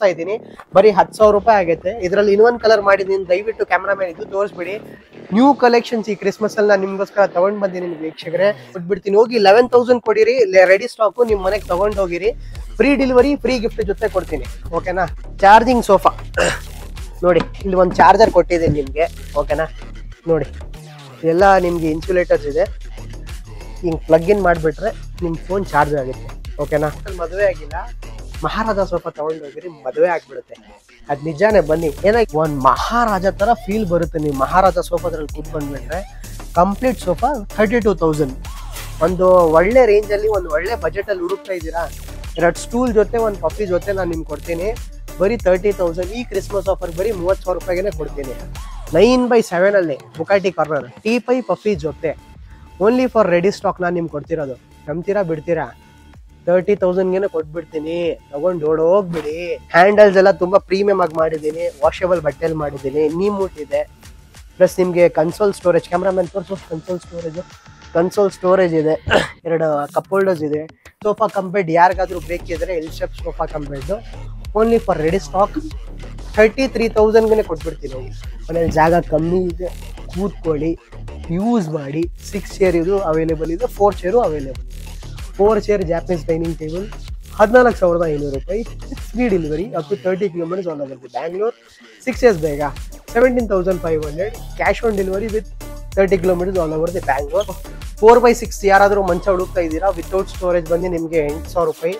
ಇದೀನಿ ಬರೀ 10,000 ರೂಪಾಯಿ ಆಗುತ್ತೆ. ಇದರಲ್ಲಿ ಇನ್ನೊಂದು ಕಲರ್ ಮಾಡಿದೀನಿ, ದಯವಿಟ್ಟು ಕ್ಯಾಮ್ರಾಮನ್ ಇದು ತೋರಿಸ್ಬಿಡಿ. ನ್ಯೂ ಕಲೆಕ್ಷನ್ಸ್ ಈ ಕ್ರಿಸ್ಮಸ್ ಅಲ್ಲಿ ನಾನು ನಿಮ್ಗೋಸ್ಕರ ತಗೊಂಡ್ ಬಂದಿದ್ದೀನಿ ವೀಕ್ಷಕರೇ. ಕೊಟ್ಬಿಡ್ತೀನಿ, ಹೋಗಿ 11,000 ಕೊಡಿರಿ, ರೆಡಿ ಸ್ಟಾಕ್ ನಿಮ್ ಮನೆಗೆ ತಗೊಂಡ್ ಹೋಗಿರಿ. ಫ್ರೀ ಡೆಲಿವರಿ, ಫ್ರೀ ಗಿಫ್ಟ್ ಜೊತೆ ಕೊಡ್ತೀನಿ, ಓಕೆನಾ. ಚಾರ್ಜಿಂಗ್ ಸೋಫಾ ನೋಡಿ, ಇಲ್ಲಿ ಒಂದು ಚಾರ್ಜರ್ ಕೊಟ್ಟಿದ್ದೀನಿ ನಿಮ್ಗೆ, ಓಕೆನಾ. ನೋಡಿ ಎಲ್ಲ ನಿಮ್ಗೆ ಇನ್ಸುಲೇಟರ್ಸ್ ಇದೆ, ಹಿಂಗ್ ಪ್ಲಗ್ ಇನ್ ಮಾಡಿಬಿಟ್ರೆ ನಿಮ್ ಫೋನ್ ಚಾರ್ಜ್ ಆಗುತ್ತೆ, ಓಕೆನಾ. ಮದುವೆ ಆಗಿಲ್ಲ, ಮಹಾರಾಜ ಸೋಫಾ ತಗೊಂಡು ಹೋಗಿರಿ, ಮದುವೆ ಆಗ್ಬಿಡುತ್ತೆ. ಅದ್ ನಿಜಾನೇ, ಬನ್ನಿ. ಏನಾಗಿ ಒಂದ್ ಮಹಾರಾಜ ತರ ಫೀಲ್ ಬರುತ್ತೆ ನೀವು ಮಹಾರಾಜ ಸೋಫಾದ್ರಲ್ಲಿ ಕೂತ್ಕೊಂಡ್ಬಿಟ್ರೆ. Complete sofa 32,000. ಒಂದು ಒಳ್ಳೆ ರೇಂಜ್ ಅಲ್ಲಿ, ಒಂದು ಒಳ್ಳೆ ಬಜೆಟ್ ಅಲ್ಲಿ ಹುಡುಕ್ತಾ ಇದ್ದೀರಾ, 2 ಸ್ಟೂಲ್ ಜೊತೆ ಒಂದು ಪಫಿ ಜೊತೆ ನಾನು ನಿಮ್ಗೆ ಕೊಡ್ತೀನಿ. ಬರೀ 30,000 ಈ ಕ್ರಿಸ್ಮಸ್ ಆಫರ್ ಬರೀ 30,000 ರೂಪಾಯಿಗೆ ಕೊಡ್ತೀನಿ. 9/7 ಅಲ್ಲಿ ಬುಕಾಟಿ ಕಾರ್ನರ್ ಟೀ ಪೈ ಪಫಿ ಜೊತೆ ಓನ್ಲಿ ಫಾರ್ ರೆಡಿ ಸ್ಟಾಕ್ ನಾನು ನಿಮ್ಗೆ ಕೊಡ್ತಿರೋದು. ನಂಬ್ತೀರಾ ಬಿಡ್ತೀರಾ? 30,000ಗೆ ಕೊಟ್ಬಿಡ್ತೀನಿ, ತಗೊಂಡು ಓಡೋಗ್ಬಿಡಿ. ಹ್ಯಾಂಡಲ್ಸ್ ಎಲ್ಲ ತುಂಬಾ ಪ್ರೀಮಿಯಂ ಆಗಿ ಮಾಡಿದ್ದೀನಿ, ವಾಷಬಲ್ ಬಟ್ಟೆಯಲ್ಲಿ ಮಾಡಿದ್ದೀನಿ. ನೀಮೂಟ್ ಇದೆ, ಪ್ಲಸ್ ನಿಮ್ಗೆ ಕನ್ಸೋಲ್ ಸ್ಟೋರೇಜ್, ಕ್ಯಾಮ್ರಾಮನ್ ತೋರಿಸು, ಕನ್ಸೋಲ್ ಸ್ಟೋರೇಜ್ ಇದೆ, 2 ಕಪ್ ಹೋಲ್ಡರ್ಸ್ ಇದೆ. ಸೋಫಾ ಕಂಪೆಡ್ ಯಾರಿಗಾದ್ರೂ ಬೇಕಿದ್ರೆ L shape sofa cum bed only for ready stock 33,000ಗೆ ಕೊಟ್ಬಿಡ್ತೀನಿ. ಮನೇಲಿ ಜಾಗ ಕಮ್ಮಿ ಇದೆ, ಕೂತ್ಕೊಳ್ಳಿ, ಯೂಸ್ ಮಾಡಿ. 6 ಚೇರ್ ಇದು ಅವೈಲೇಬಲ್ ಇದೆ, 4 chair available. 4 chair Japanese dining table 14,500 ರೂಪಾಯಿ. Free delivery up to 30 kilometres all over Bangalore. 6 years ಬೇಗ 17,500 cash on delivery with 30 kilometres all over the Bangalore. 4/6 ಯಾರಾದರೂ ಮಂಚ ಹುಡುಕ್ತಾ ಇದ್ದೀರಾ ವಿತೌಟ್ ಸ್ಟೋರೇಜ್ ಬಂದು ನಿಮಗೆ 8,000 ರೂಪಾಯಿ,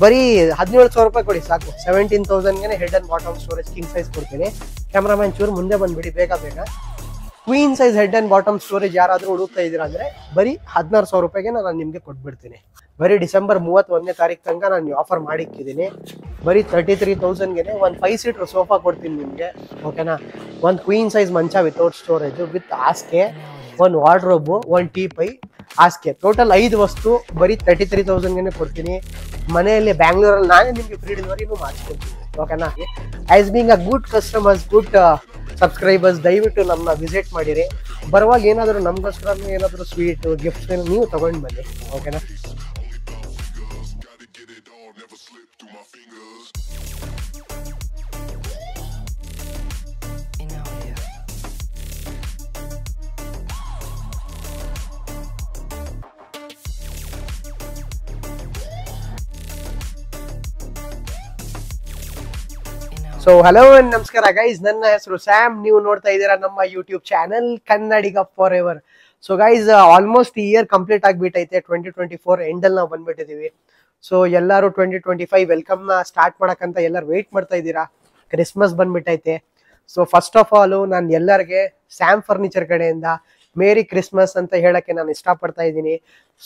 ಬರೀ 17,000 ರೂಪಾಯಿ ಕೊಡಿ ಸಾಕು. 17,000ಗೆ head and bottom storage king size ಕೊಡ್ತೀನಿ. ಕ್ಯಾಮ್ರಾಮನ್ ಚೂರು ಮುಂದೆ ಬಂದ್ಬಿಡಿ ಬೇಗ. Queen size head and bottom storage ಯಾರಾದರೂ ಹುಡುಕ್ತಾ ಇದ್ದೀರಾ ಅಂದ್ರೆ ಬರೀ 16,000 ರೂಪಾಯಿಗೆ ನಾನು ನಿಮಗೆ ಕೊಟ್ಬಿಡ್ತೀನಿ. ಬರೀ ಡಿಸೆಂಬರ್ 31ನೇ ತಾರೀಕು ತನಕ ನಾನು ಆಫರ್ ಮಾಡಿಕ್ಕಿದ್ದೀನಿ. ಬರೀ 33,000ಗೆ ಒಂದು 5 ಸೀಟರ್ ಸೋಫಾ ಕೊಡ್ತೀನಿ ನಿಮಗೆ, ಓಕೆನಾ. ಒಂದು ಕ್ವೀನ್ ಸೈಜ್ ಮಂಚ ವಿತೌಟ್ ಸ್ಟೋರೇಜ್ ವಿತ್ ಹಾಸಿಗೆ, ಒಂದು ವಾರ್ಡ್ರೋಬು, ಒಂದು ಟೀ ಪೈ, ಹಾಸಿಗೆ, ಟೋಟಲ್ 5 ವಸ್ತು ಬರೀ 33,000ಗೆ ಕೊಡ್ತೀನಿ. ಮನೆಯಲ್ಲಿ ಬ್ಯಾಂಗ್ಳೂರಲ್ಲಿ ನಾನೇ ನಿಮಗೆ ಫ್ರೀ ಡೆಲಿವರಿನೂ ಮಾಡಿಸ್ಕೊಡ್ತೀನಿ, ಓಕೆನಾ. As being a good customers, good subscribers, ದಯವಿಟ್ಟು ನಮ್ಮನ್ನ ವಿಸಿಟ್ ಮಾಡಿರಿ. ಬರುವಾಗ ಏನಾದರೂ ನಮಗೋಸ್ಕರ ಏನಾದರೂ ಸ್ವೀಟ್ ಗಿಫ್ಟ್ಸ್ ನೀವು ತಗೊಂಡು ಬನ್ನಿ, ಓಕೆನಾ. ಸೊ ಹಲೋ ನಮಸ್ಕಾರ ಗೈಸ್, ನನ್ನ ಹೆಸರು ಸ್ಯಾಮ್. ನೀವು ನೋಡ್ತಾ ಇದ್ದೀರಾ ನಮ್ಮ YouTube channel Kannadiga for ever. So guys, almost ಈ ಇಯರ್ ಕಂಪ್ಲೀಟ್ ಆಗಿಬಿಟ್ಟೈತೆ. 2024 ಎಂಡಲ್ಲಿ ನಾವು ಬಂದ್ಬಿಟ್ಟಿದೀವಿ. ಸೊ ಎಲ್ಲರೂ 2025 ವೆಲ್ಕಮ್ ನ ಸ್ಟಾರ್ಟ್ ಮಾಡಕ್ಕಂತ ಎಲ್ಲರೂ ವೆಯ್ಟ್ ಮಾಡ್ತಾ ಇದ್ದೀರಾ. ಕ್ರಿಸ್ಮಸ್ ಬಂದ್ಬಿಟ್ಟೈತೆ. ಸೊ ಫಸ್ಟ್ ಆಫ್ ಆಲ್ ನಾನು ಎಲ್ಲರಿಗೆ ಸ್ಯಾಮ್ ಫರ್ನಿಚರ್ ಕಡೆಯಿಂದ ಮೇರಿ ಕ್ರಿಸ್ಮಸ್ ಅಂತ ಹೇಳಕ್ಕೆ ನಾನು ಇಷ್ಟಪಡ್ತಾ ಇದ್ದೀನಿ.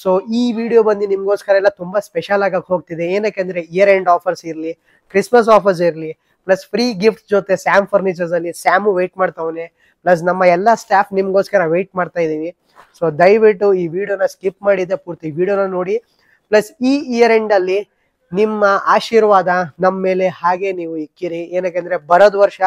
ಸೊ ಈ ವಿಡಿಯೋ ಬಂದು ನಿಮ್ಗೋಸ್ಕರ ಎಲ್ಲ ತುಂಬಾ ಸ್ಪೆಷಲ್ ಆಗಕ್ಕೆ ಹೋಗ್ತಿದೆ. ಏನಕ್ಕೆ ಇಯರ್ ಎಂಡ್ ಆಫರ್ಸ್ ಇರಲಿ, ಕ್ರಿಸ್ಮಸ್ ಆಫರ್ಸ್ ಇರಲಿ, ಪ್ಲಸ್ ಫ್ರೀ ಗಿಫ್ಟ್ ಜೊತೆ ಸ್ಯಾಮ್ ಫರ್ನಿಚರ್ಸ್ ಅಲ್ಲಿ ಸ್ಯಾಮು ವೆಯ್ಟ್ ಮಾಡ್ತಾವನೆ, ಪ್ಲಸ್ ನಮ್ಮ ಎಲ್ಲ ಸ್ಟಾಫ್ ನಿಮ್ಗೋಸ್ಕರ ವೆಯ್ಟ್ ಮಾಡ್ತಾ ಇದೀವಿ. ಸೊ ದಯವಿಟ್ಟು ಈ ವಿಡಿಯೋನ ಸ್ಕಿಪ್ ಮಾಡಿದೆ ಪೂರ್ತಿ ವಿಡಿಯೋನ ನೋಡಿ. ಪ್ಲಸ್ ಈ ಇಯರ್ ಎಂಡ್ ಅಲ್ಲಿ ನಿಮ್ಮ ಆಶೀರ್ವಾದ ನಮ್ಮ ಮೇಲೆ ಹಾಗೆ ನೀವು ಇಕ್ಕಿರಿ. ಏನಕ್ಕೆ ಬರೋದ್ ವರ್ಷ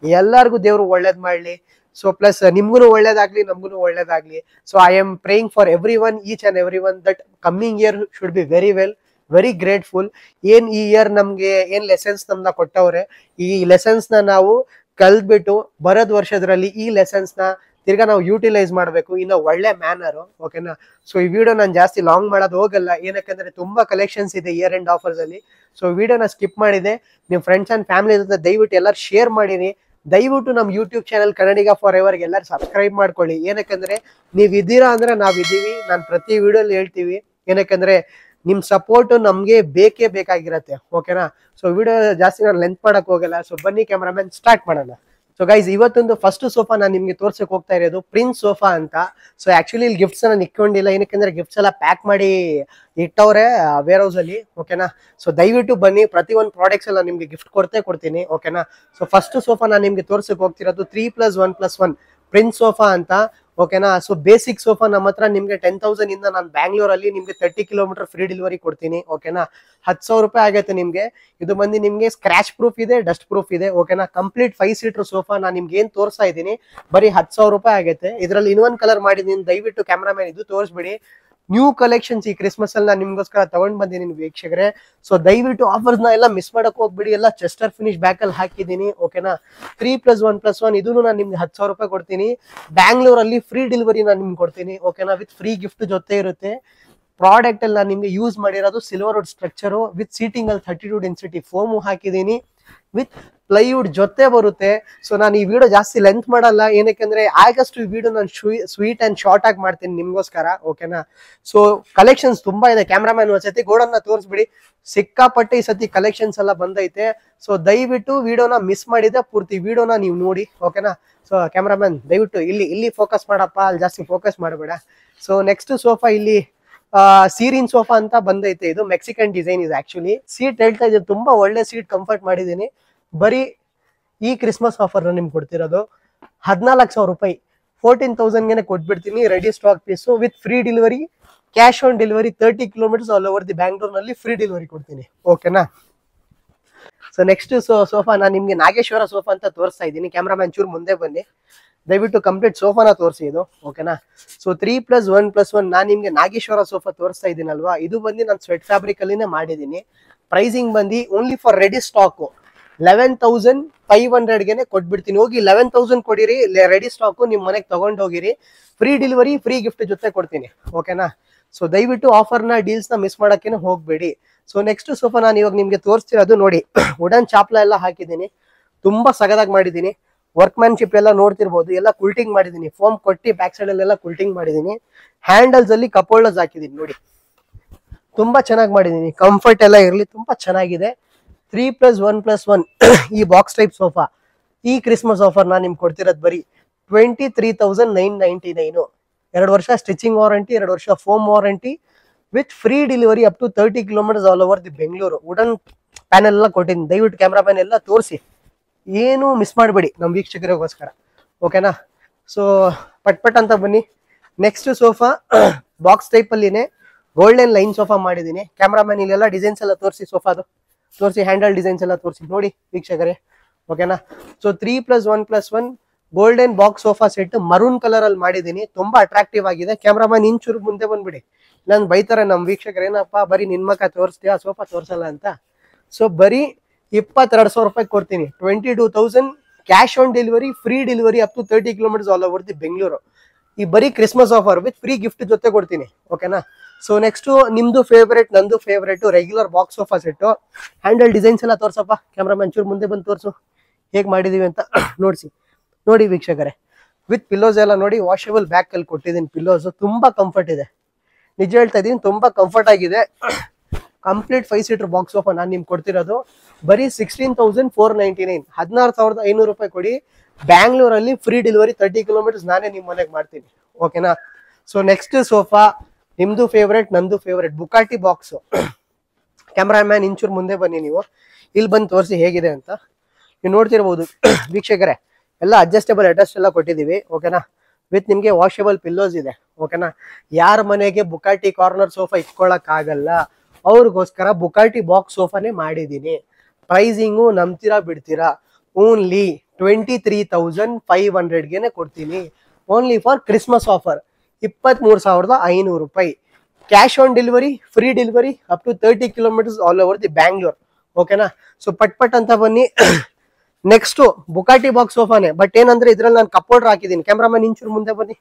ಎಲ್ಲರಿಗೂ ದೇವ್ರು ಒಳ್ಳೇದ್ ಮಾಡ್ಲಿ. ಸೊ ಪ್ಲಸ್ ನಿಮ್ಗೂ ಒಳ್ಳೇದಾಗ್ಲಿ, ನಮ್ಗೂ ಒಳ್ಳೇದಾಗ್ಲಿ. So I am praying for every one, each and every one, that coming year should be very well, very grateful. ಈ ಇಯರ್ ನಮ್ಗೆ ಲೆಸನ್ಸ್ ನಮ್ನ ಕೊಟ್ಟವ್ರೆ, ಈ ಲೆಸನ್ಸ್ ನ ನಾವು ಕಲ್ತ್ಬಿಟ್ಟು ಬರೋದ್ ವರ್ಷದ್ರಲ್ಲಿ ಈ ಲೆಸನ್ಸ್ ನ ತಿರ್ಗಾ ನಾವು ಯೂಟಿಲೈಸ್ ಮಾಡ್ಬೇಕು ಇನ್ನ ಒಳ್ಳೆ ಮ್ಯಾನರ್, ಓಕೆನಾ. ಸೊ ಈ ವಿಡಿಯೋ ನಾನು ಜಾಸ್ತಿ ಲಾಂಗ್ ಮಾಡೋದು ಹೋಗಲ್ಲ, ಏನಕ್ಕೆ ತುಂಬಾ ಕಲೆಕ್ಷನ್ಸ್ ಇದೆ ಇಯರ್ ಎಂಡ್ ಆಫರ್ಸ್ ಅಲ್ಲಿ. ಸೊ ವಿಡಿಯೋನ ಸ್ಕಿಪ್ ಮಾಡಿದೆ, ನಿಮ್ ಫ್ರೆಂಡ್ಸ್ ಅಂಡ್ ಫ್ಯಾಮಿಲಿ ಜೊತೆ ದಯವಿಟ್ಟು ಎಲ್ಲರೂ ಶೇರ್ ಮಾಡಿರಿ. ದಯವಿಟ್ಟು ನಮ್ಮ YouTube channel Kannadiga for ever ಎಲ್ಲರೂ ಸಬ್ಸ್ಕ್ರೈಬ್ ಮಾಡ್ಕೊಳ್ಳಿ. ಏನಕ್ಕೆ ನೀವ್ ಇದ್ದೀರಾ ಅಂದ್ರೆ ನಾವಿದ್ದೀವಿ. ನಾನು ಪ್ರತಿ ವಿಡಿಯೋಲಿ ಹೇಳ್ತೀವಿ, ಏನಕ್ಕೆ ನಿಮ್ ಸಪೋರ್ಟ್ ನಮ್ಗೆ ಬೇಕೇ ಬೇಕಾಗಿರತ್ತೆ, ಓಕೆನಾ. ಸೊ ವಿಡಿಯೋ ಜಾಸ್ತಿ ನಾನು ಲೆಂತ್ ಮಾಡಕ್ ಹೋಗಲ್ಲ. ಸೊ ಬನ್ನಿ ಕ್ಯಾಮ್ರಾಮನ್ ಸ್ಟಾರ್ಟ್ ಮಾಡೋಣ. ಸೊ ಗೈಸ್, ಇವತ್ತೊಂದು ಫಸ್ಟ್ ಸೋಫಾ ನಾನು ನಿಮ್ಗೆ ತೋರ್ಸಕ್ ಹೋಗ್ತಾ ಇರೋದು ಪ್ರಿನ್ಸ್ ಸೋಫಾ ಅಂತ. ಸೊ ಆಕ್ಚುಲಿ ಇಲ್ಲಿ ಗಿಫ್ಟ್ಸ್ ಅನ್ನ ನಿಕ್ಕೊಂಡಿಲ್ಲ, ಏನಕ್ಕೆ ಗಿಫ್ಟ್ಸ್ ಎಲ್ಲ ಪ್ಯಾಕ್ ಮಾಡಿ ಇಟ್ಟವ್ರೆ ವೇರ್ ಹೌಸ್ ಅಲ್ಲಿ, ಓಕೆನಾ. ಸೊ ದಯವಿಟ್ಟು ಬನ್ನಿ, ಪ್ರತಿ ಒಂದು ಪ್ರಾಡಕ್ಟ್ಸ್ ಎಲ್ಲ ನಿಮ್ಗೆ ಗಿಫ್ಟ್ ಕೊಡ್ತೀನಿ, ಓಕೆನಾ. ಸೊ ಫಸ್ಟ್ ಸೋಫಾ ನಾನು ನಿಮ್ಗೆ ತೋರ್ಸಕ್ ಹೋಗ್ತಿರೋದು 3+1+1 ಪ್ರಿನ್ಸ್ ಸೋಫಾ ಅಂತ, ಓಕೆನಾ. ಸೊ ಬೇಸಿಕ್ ಸೋಫಾ ನಮ್ಮ ಹತ್ರ ನಿಮ್ಗೆ 10,000 ಇಂದ ನಾನು ಬ್ಯಾಂಗ್ಳೂರಲ್ಲಿ ನಿಮ್ಗೆ 30 ಕಿಲೋಮೀಟರ್ ಫ್ರೀ ಡೆಲಿವರಿ ಕೊಡ್ತೀನಿ, ಓಕೆನಾ. 10,000 ರೂಪಾಯಿ ಆಗತ್ತೆ ನಿಮ್ಗೆ. ಇದು ಬಂದು ನಿಮ್ಗೆ ಸ್ಕ್ರಾಚ್ ಪ್ರೂಫ್ ಇದೆ, ಡಸ್ಟ್ ಪ್ರೂಫ್ ಇದೆ, ಓಕೆನಾ. ಕಂಪ್ಲೀಟ್ 5 ಸೀಟರ್ ಸೋಫಾ ನಾನು ನಿಮ್ಗೆ ಏನ್ ತೋರಿಸ್ತಾ ಇದ್ದೀನಿ ಬರೀ 10,000 ರೂಪಾಯಿ ಆಗತ್ತೆ. ಇದರಲ್ಲಿ ಇನ್ನೊಂದು ಕಲರ್ ಮಾಡಿದೀನಿ, ದಯವಿಟ್ಟು ಕ್ಯಾಮ್ರಾಮನ್ ಇದು ತೋರಿಸ್ಬಿಡಿ. ನ್ಯೂ ಕಲೆಕ್ಷನ್ಸ್ ಈ ಕ್ರಿಸ್ಮಸ್ ಅಲ್ಲಿ ನಾನು ನಿಮ್ಗೋಸ್ಕರ ತಗೊಂಡ್ ಬಂದಿದ್ದೀನಿ ವೀಕ್ಷಕರೇ. ಸೊ ದಯವಿಟ್ಟು ಆಫರ್ಸ್ ನ ಎಲ್ಲ ಮಿಸ್ ಮಾಡಕ್ ಹೋಗ್ಬಿಡಿ. ಎಲ್ಲ ಚೆಸ್ಟರ್ ಫಿನಿಶ್ ಬ್ಯಾಕ್ ಅಲ್ಲಿ ಹಾಕಿದ್ದೀನಿ, ಓಕೆನಾ. 3+1+1 ಇದನ್ನು ನಾನು ನಿಮ್ಗೆ 10,000 ರೂಪಾಯಿ ಕೊಡ್ತೀನಿ. ಬ್ಯಾಂಗ್ಳೂರಲ್ಲಿ ಫ್ರೀ ಡೆಲಿವರಿ ನಾನು ನಿಮ್ಗೆ ಕೊಡ್ತೀನಿ, ಓಕೆನಾ. ವಿತ್ ಫ್ರೀ ಗಿಫ್ಟ್ ಜೊತೆ ಇರುತ್ತೆ. ಪ್ರಾಡಕ್ಟ್ ಅಲ್ಲಿ ನಾನು ನಿಮ್ಗೆ ಯೂಸ್ ಮಾಡಿರೋದು silver wood structure with seating ಅಲ್ಲಿ 32 ಡೆನ್ಸಿಟಿ ಫೋಮು ಹಾಕಿದ್ದೀನಿ, ವಿತ್ ಪ್ಲೈವುಡ್ ಜೊತೆ ಬರುತ್ತೆ. ಸೊ ನಾನು ಈ ವಿಡಿಯೋ ಜಾಸ್ತಿ ಲೆಂತ್ ಮಾಡಲ್ಲ, ಏನಕ್ಕೆ ಆಗಷ್ಟು ಈ ವಿಡಿಯೋ ನಾನು ಸ್ವೀಟ್ ಅಂಡ್ ಶಾರ್ಟ್ ಆಗಿ ಮಾಡ್ತೀನಿ ನಿಮ್ಗೋಸ್ಕರ, ಓಕೆನಾ. ಸೊ ಕಲೆಕ್ಷನ್ಸ್ ತುಂಬಾ ಇದೆ. ಕ್ಯಾಮ್ರಾಮನ್ ಒಂದ್ಸತಿ ಗೋಡನ್ನ ತೋರಿಸ್ಬಿಡಿ, ಸಿಕ್ಕಾಪಟ್ಟೆ ಈ ಸತಿ ಕಲೆಕ್ಷನ್ಸ್ ಎಲ್ಲ ಬಂದೈತೆ. ಸೊ ದಯವಿಟ್ಟು ವಿಡಿಯೋನ ಮಿಸ್ ಮಾಡಿದ್ರೆ ಪೂರ್ತಿ ವಿಡಿಯೋನ ನೀವು ನೋಡಿ, ಓಕೆನಾ. ಸೊ ಕ್ಯಾಮ್ರಾಮನ್ ದಯವಿಟ್ಟು ಇಲ್ಲಿ ಫೋಕಸ್ ಮಾಡಪ್ಪ, ಅಲ್ಲಿ ಜಾಸ್ತಿ ಫೋಕಸ್ ಮಾಡಬೇಡ. ಸೊ ನೆಕ್ಸ್ಟ್ ಸೋಫಾ ಇಲ್ಲಿ ಸೀರಿನ್ ಸೋಫಾ ಅಂತ ಬಂದೈತೆ. ಇದು ಮೆಕ್ಸಿಕನ್ ಡಿಸೈನ್ ಇದೆ ಆಕ್ಚುಲಿ. ಸೀಟ್ ಹೇಳ್ತಾ ಇದ್ದೀನಿ, ತುಂಬಾ ಒಳ್ಳೆ ಸೀಟ್ ಕಂಫರ್ಟ್ ಮಾಡಿದ್ದೀನಿ. ಬರೀ ಈ ಕ್ರಿಸ್ಮಸ್ ಆಫರ್ ನಿಮ್ಗೆ ಕೊಡ್ತಿರೋದು 14,000 ರೂಪಾಯಿ, 14,000ಗೆ ಕೊಟ್ಬಿಡ್ತೀನಿ. Ready stock piece with free delivery, cash on delivery. 30 kilometres all over the ಬ್ಯಾಂಗ್ಳೂರ್ನಲ್ಲಿ ಫ್ರೀ ಡೆಲಿವರಿ ಕೊಡ್ತೀನಿ, ಓಕೆನಾ. ಸೊ ನೆಕ್ಸ್ಟ್ ಸೋಫಾ ನಾನು ನಿಮ್ಗೆ ನಾಗೇಶ್ವರ ಸೋಫಾ ಅಂತ ತೋರಿಸ್ತಾ ಇದ್ದೀನಿ. ಕ್ಯಾಮ್ರಾಮನ್ ಚೂರ್ ಮುಂದೆ ಬನ್ನಿ, ದಯವಿಟ್ಟು ಕಂಪ್ಲೀಟ್ ಸೋಫಾನ ತೋರಿಸಿ ಇದು, ಓಕೆನಾ. ಸೊ 3+1+1 ನಾನು ನಿಮ್ಗೆ ನಾಗೇಶ್ವರ ಸೋಫಾ ತೋರಿಸ್ತಾ ಇದ್ದೀನಲ್ವಾ, ಇದು ಬಂದು ನಾನು ಸ್ವೆಟ್ ಫ್ಯಾಬ್ರಿಕ್ ಅಲ್ಲಿನೇ ಮಾಡಿದ್ದೀನಿ. ಪ್ರೈಸಿಂಗ್ ಬಂದು ಓನ್ಲಿ ಫಾರ್ ರೆಡಿ ಸ್ಟಾಕ್ 11,500ಗೆ ಕೊಟ್ಬಿಡ್ತೀನಿ. ಹೋಗಿ 11,000 ಕೊಡಿರಿ, ರೆಡಿ ಸ್ಟಾಕು ನಿಮ್ಮ ಮನೆಗೆ ತಗೊಂಡು ಹೋಗಿರಿ. ಫ್ರೀ ಡೆಲಿವರಿ, ಫ್ರೀ ಗಿಫ್ಟ್ ಜೊತೆ ಕೊಡ್ತೀನಿ, ಓಕೆನಾ. ಸೊ ದಯವಿಟ್ಟು ಆಫರ್ನ ಡೀಲ್ಸ್ನ ಮಿಸ್ ಮಾಡೋಕ್ಕೇನೆ ಹೋಗಬೇಡಿ. ಸೊ ನೆಕ್ಸ್ಟ್ ಸೋಫಾ ನಾನು ಇವಾಗ ನಿಮ್ಗೆ ತೋರಿಸ್ತಿರೋದು ನೋಡಿ, ವುಡನ್ ಚಾಪ್ಲ ಎಲ್ಲ ಹಾಕಿದ್ದೀನಿ, ತುಂಬಾ ಸಗದಾಗಿ ಮಾಡಿದ್ದೀನಿ. ವರ್ಕ್ಮ್ಯಾನ್ಶಿಪ್ ಎಲ್ಲ ನೋಡ್ತಿರ್ಬೋದು, ಎಲ್ಲ ಕುಲ್ಟಿಂಗ್ ಮಾಡಿದ್ದೀನಿ, ಫೋಮ್ ಕೊಟ್ಟು ಬ್ಯಾಕ್ ಸೈಡ್ ಅಲ್ಲೆಲ್ಲ ಕುಲ್ಟಿಂಗ್ ಮಾಡಿದ್ದೀನಿ. ಹ್ಯಾಂಡಲ್ಸ್ ಅಲ್ಲಿ ಕಪ್ ಹೋಲ್ಡರ್ಸ್ ಹಾಕಿದ್ದೀನಿ ನೋಡಿ, ತುಂಬಾ ಚೆನ್ನಾಗಿ ಮಾಡಿದ್ದೀನಿ. ಕಂಫರ್ಟ್ ಎಲ್ಲ ಇರಲಿ, ತುಂಬಾ ಚೆನ್ನಾಗಿದೆ. 3+1+1 ಈ ಬಾಕ್ಸ್ ಟೈಪ್ ಸೋಫಾ ಈ ಕ್ರಿಸ್ಮಸ್ ಆಫರ್ ನಾನು ನಿಮ್ಗೆ ಕೊಡ್ತಿರೋದು ಬರೀ 23,999. 2 ವರ್ಷ ಸ್ಟಿಚಿಂಗ್ ವಾರಂಟಿ, 2 ವರ್ಷ foam warranty with free delivery up to 30 kilometres all over the Bengaluru. Wooden panel ಎಲ್ಲ ಕೊಟ್ಟಿದ್ದೀನಿ, ದಯವಿಟ್ಟು ಕ್ಯಾಮ್ರಾಮನ್ ಎಲ್ಲ ತೋರಿಸಿ, ಏನು ಮಿಸ್ ಮಾಡಬೇಡಿ ನಮ್ಮ ವೀಕ್ಷಕರಿಗೋಸ್ಕರ, ಓಕೆನಾ. ಸೊ ಪಟ್ ಅಂತ ಬನ್ನಿ. ನೆಕ್ಸ್ಟ್ ಸೋಫಾ ಬಾಕ್ಸ್ ಟೈಪ್ ಅಲ್ಲಿನೇ ಗೋಲ್ಡನ್ ಲೈನ್ ಸೋಫಾ ಮಾಡಿದ್ದೀನಿ. ಕ್ಯಾಮ್ರಾಮನ್ ಇಲ್ಲೆಲ್ಲ ಡಿಸೈನ್ಸ್ ಎಲ್ಲ ತೋರಿಸಿ, ಸೋಫಾದು ತೋರಿಸಿ, ಹ್ಯಾಂಡಲ್ ಡಿಸೈನ್ಸ್ ಎಲ್ಲ ತೋರಿಸಿ ನೋಡಿ ವೀಕ್ಷಕರೇ, ಓಕೆನಾ. So 3+1+1 golden box sofa set maroon colour ಅಲ್ಲಿ ಮಾಡಿದ್ದೀನಿ, ತುಂಬಾ ಅಟ್ರಾಕ್ಟಿವ್ ಆಗಿದೆ. ಕ್ಯಾಮ್ರಾಮನ್ ಇಂಚೂರು ಮುಂದೆ ಬಂದ್ಬಿಡಿ, ನಾನು ಬೈತಾರೆ ನಮ್ಮ ವೀಕ್ಷಕರು, ಏನಪ್ಪಾ ಬರೀ ನಿನ್ ಮಕ್ಕ ತೋರಿಸ್ತೀಯಾ ಸೋಫಾ ತೋರಿಸಲ್ಲ ಅಂತ. ಸೊ ಬರೀ 22,000 ರೂಪಾಯಿ ಕೊಡ್ತೀನಿ. 22,000 cash on delivery, free delivery up to 30 kilometres all over the Bengaluru. ಈ ಬರೀ Christmas offer with free gift ಜೊತೆ ಕೊಡ್ತೀನಿ, ಓಕೆನಾ. ಸೊ ನೆಕ್ಸ್ಟ್ ನಿಮ್ದು ಫೇವ್ರೇಟ್, ನಂದು favourite regular box sofa set. Handle designs ಎಲ್ಲ ತೋರ್ಸಪ್ಪ ಕ್ಯಾಮ್ರಾಮನ್, ಚೂರು ಮುಂದೆ ಬಂದು ತೋರಿಸು ಹೇಗೆ ಮಾಡಿದೀವಿ ಅಂತ ನೋಡಿ ವೀಕ್ಷಕರೇ. ವಿತ್ ಪಿಲ್ಲೋಸ್ ಎಲ್ಲ ನೋಡಿ, ವಾಷಬಲ್ ಬ್ಯಾಕ್ ಅಲ್ಲಿ ಕೊಟ್ಟಿದ್ದೀನಿ ಪಿಲ್ಲೋಸ್, ತುಂಬಾ ಕಂಫರ್ಟ್ ಇದೆ. ನಿಜ ಹೇಳ್ತಾ ಇದೀನಿ, ತುಂಬಾ ಕಂಫರ್ಟ್ ಆಗಿದೆ. ಕಂಪ್ಲೀಟ್ 5 ಸೀಟರ್ ಬಾಕ್ಸ್ ಸೋಫಾ ನಾನು ನಿಮ್ಗೆ ಕೊಡ್ತಿರೋದು ಬರೀ 16,499, 16,500 ರೂಪಾಯಿ ಕೊಡಿ. ಬ್ಯಾಂಗ್ಳೂರಲ್ಲಿ ಫ್ರೀ ಡೆಲಿವರಿ, 30 ಕಿಲೋಮೀಟರ್ಸ್ ನಾನೇ ನಿಮ್ಮ ಮನೆಗೆ ಮಾಡ್ತೀನಿ, ಓಕೆನಾ. ಸೊ ನೆಕ್ಸ್ಟ್ ಸೋಫಾ ನಿಮ್ದು ಫೇವ್ರೇಟ್, ನಂದು ಫೇವ್ರೇಟ್ ಬುಕಾಟಿ ಬಾಕ್ಸ್. ಕ್ಯಾಮ್ರಾಮ್ಯಾನ್ ಇಂಚೂರು ಮುಂದೆ ಬನ್ನಿ, ನೀವು ಇಲ್ಲಿ ಬಂದು ತೋರಿಸಿ ಹೇಗಿದೆ ಅಂತ. ನೀವು ನೋಡ್ತಿರ್ಬೋದು ವೀಕ್ಷಕರೇ, ಎಲ್ಲ ಅಡ್ಜಸ್ಟೇಬಲ್ ಅಡ್ಜಸ್ಟ್ ಎಲ್ಲ ಕೊಟ್ಟಿದ್ದೀವಿ, ಓಕೆನಾ. ವಿತ್ ನಿಮಗೆ ವಾಷಬಲ್ ಪಿಲ್ಲೋಸ್ ಇದೆ, ಓಕೆನಾ. ಯಾರ ಮನೆಗೆ ಬುಕಾಟಿ ಕಾರ್ನರ್ ಸೋಫಾ ಇಟ್ಕೊಳ್ಳಕ್ ಆಗಲ್ಲ ಅವ್ರಿಗೋಸ್ಕರ ಬುಕಾಟಿ ಬಾಕ್ಸ್ ಸೋಫಾನೇ ಮಾಡಿದ್ದೀನಿ. ಪ್ರೈಸಿಂಗು ನಂಬ್ತೀರಾ ಬಿಡ್ತೀರಾ, ಓನ್ಲಿ 23,500ಗೆ ಕೊಡ್ತೀನಿ. ಓನ್ಲಿ ಫಾರ್ ಕ್ರಿಸ್ಮಸ್ ಆಫರ್ 23,500 ರೂಪಾಯಿ. Cash on delivery, free delivery up to 30 kilometres all over the Bangalore, ಓಕೆನಾ. ಸೊ ಪಟ್ ಅಂತ ಬನ್ನಿ. ನೆಕ್ಸ್ಟ್ ಬುಕಾಟಿ ಬಾಕ್ಸ್ ಸೋಫಾನೇ, ಬಟ್ ಏನಂದ್ರೆ ಇದ್ರಲ್ಲಿ ನಾನು ಕಪ್ ಹೋಲ್ಡರ್ ಹಾಕಿದ್ದೀನಿ. ಕ್ಯಾಮ್ರಾಮನ್ ಇಂಚೂರು ಮುಂದೆ ಬನ್ನಿ,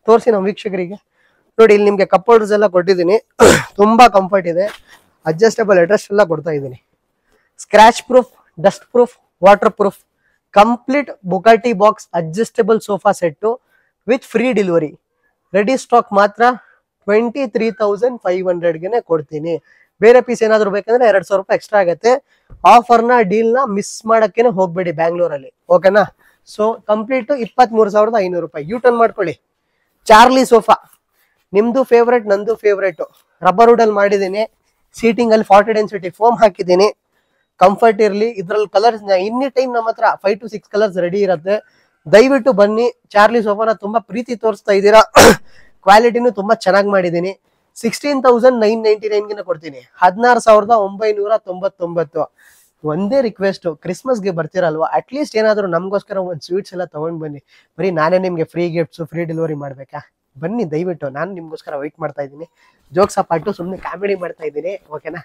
ತೋರಿಸಿ ನಮ್ಮ ವೀಕ್ಷಕರಿಗೆ ನೋಡಿ. ಇಲ್ಲಿ ನಿಮ್ಗೆ ಕಪ್ ಹೋಲ್ಡರ್ಸ್ ಎಲ್ಲ ಕೊಟ್ಟಿದ್ದೀನಿ, ತುಂಬಾ ಕಂಫರ್ಟ್ ಇದೆ. ಅಡ್ಜಸ್ಟೇಬಲ್ ಅಡ್ರೆಸ್ ಎಲ್ಲ ಕೊಡ್ತಾ ಇದ್ದೀನಿ. Scratch proof, dust proof, water proof, complete Bugatti box adjustable sofa set with free delivery. Ready stock ಮಾತ್ರ 23,500ಗೆ ಕೊಡ್ತೀನಿ. ಬೇರೆ ಪೀಸ್ ಏನಾದ್ರು ಬೇಕಂದ್ರೆ 2,000 ರೂಪಾಯಿ ಎಕ್ಸ್ಟ್ರಾ ಆಗುತ್ತೆ. ಆಫರ್ನ ಡೀಲ್ನ ಮಿಸ್ ಮಾಡಕ್ಕೇನೆ ಹೋಗ್ಬೇಡಿ ಬ್ಯಾಂಗ್ಳೂರಲ್ಲಿ, ಓಕೆನಾ. ಸೊ ಕಂಪ್ಲೀಟ್ 23,500 ರೂಪಾಯಿ. ಯೂಟರ್ನ್ ಮಾಡ್ಕೊಳ್ಳಿ. ಚಾರ್ಲಿ ಸೋಫಾ ನಿಮ್ದು ಫೇವ್ರೇಟ್, ನಂದು ಫೇವ್ರೇಟ್. ರಬ್ಬರ್ ವುಡ್ ಅಲ್ಲಿ ಮಾಡಿದ್ದೀನಿ, ಸೀಟಿಂಗ್ ಅಲ್ಲಿ 40 ಡೆನ್ಸಿಟಿ ಫೋಮ್ ಹಾಕಿದ್ದೀನಿ. ಕಂಫರ್ಟ್ ಇರಲಿ. ಇದ್ರಲ್ಲಿ ಕಲರ್ಸ್ ಇನ್ನಿ ಟೈಮ್ ನಮ್ಮ ಹತ್ರ 5 to 6 ಕಲರ್ಸ್ ರೆಡಿ ಇರುತ್ತೆ. ದಯವಿಟ್ಟು ಬನ್ನಿ. ಚಾರ್ಲಿ ಸೋಫಾನ ತುಂಬಾ ಪ್ರೀತಿ ತೋರಿಸ್ತಾ ಇದ್ದೀರಾ, ಕ್ವಾಲಿಟಿನೂ ತುಂಬಾ ಚೆನ್ನಾಗಿ ಮಾಡಿದ್ದೀನಿ. 16,999ಗೆ ಕೊಡ್ತೀನಿ. 16,999. ಒಂದೇ ರಿಕ್ವೆಸ್ಟ್, ಕ್ರಿಸ್ಮಸ್ಗೆ ಬರ್ತೀರಲ್ವಾ, ಅಟ್ಲೀಸ್ಟ್ ಏನಾದ್ರು ನಮಗೋಸ್ಕರ ಒಂದು ಸ್ವೀಟ್ಸ್ ಎಲ್ಲ ತಗೊಂಡ್ ಬನ್ನಿ. ಬರೀ ನಾನೇ ನಿಮ್ಗೆ ಫ್ರೀ ಗಿಫ್ಟ್ಸ್, ಫ್ರೀ ಡೆಲಿವರಿ ಮಾಡ್ಬೇಕಾ? ಬನ್ನಿ ದಯವಿಟ್ಟು, ನಾನು ನಿಮ್ಗೋಸ್ಕರ ವೆಯ್ಟ್ ಮಾಡ್ತಾ ಇದ್ದೀನಿ. ಜೋಕ್ಸ್ ಅಪಾರ್ಟು ಸುಮ್ಮನೆ ಕಾಮಿಡಿ ಮಾಡ್ತಾ ಇದ್ದೀನಿ, ಓಕೆನಾ.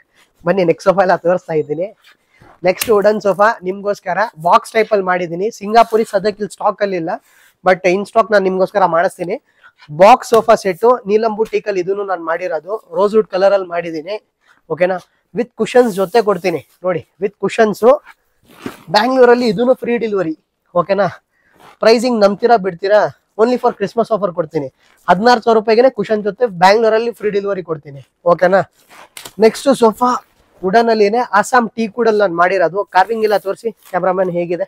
ಬನ್ನಿ ನೆಕ್ಸ್ಟ್ ಸೋಫಾ ಎಲ್ಲ ತೋರಿಸ್ತಾ ಇದ್ದೀನಿ. ನೆಕ್ಸ್ಟ್ ವುಡನ್ ಸೋಫಾ ನಿಮ್ಗೋಸ್ಕರ ಬಾಕ್ಸ್ ಟೈಪ್ ಅಲ್ಲಿ ಮಾಡಿದ್ದೀನಿ. ಸಿಂಗಾಪುರಿ ಸದ್ಯಕ್ಕೆ ಇಲ್ಲಿ ಸ್ಟಾಕ್ ಅಲ್ಲಿ ಇಲ್ಲ, ಬಟ್ ಇನ್ ಸ್ಟಾಕ್ ನಾನು ನಿಮ್ಗೋಸ್ಕರ ಮಾಡಿಸ್ತೀನಿ. ಬಾಕ್ಸ್ ಸೋಫಾ ಸೆಟ್ ನೀಲಂಬು ಟೀಕಲ್, ಇದನ್ನು ನಾನು ಮಾಡಿರೋದು ರೋಸ್ವುಡ್ ಕಲರ್ ಅಲ್ಲಿ ಮಾಡಿದ್ದೀನಿ, ಓಕೆನಾ. ವಿತ್ ಕುಶನ್ಸ್ ಜೊತೆ ಕೊಡ್ತೀನಿ ನೋಡಿ, ವಿತ್ ಕುಶನ್ಸ್. ಬ್ಯಾಂಗ್ಳೂರಲ್ಲಿ ಇದನ್ನು ಫ್ರೀ ಡೆಲಿವರಿ, ಓಕೆನಾ. ಪ್ರೈಸಿಂಗ್ ನಂಬ್ತೀರಾ ಬಿಡ್ತೀರಾ, ಓನ್ಲಿ ಫಾರ್ ಕ್ರಿಸ್ಮಸ್ ಆಫರ್ ಕೊಡ್ತೀನಿ. 16,000 ರೂಪಾಯಿಗೆ ಕುಶನ್ ಜೊತೆ ಬ್ಯಾಂಗ್ಳೂರಲ್ಲಿ ಫ್ರೀ ಡೆಲಿವರಿ ಕೊಡ್ತೀನಿ, ಓಕೆನಾ. ನೆಕ್ಸ್ಟ್ ಸೋಫಾ ವುಡನ್ ಅಲ್ಲಿನೇ ಆಸಾಮ್ ಟೀ ಕೂಡಲ್ಲಿ ನಾನು ಮಾಡಿರೋದು. ಕಾರ್ವಿಂಗ್ ಎಲ್ಲ ತೋರಿಸಿ ಕ್ಯಾಮ್ರಾಮನ್, ಹೇಗಿದೆ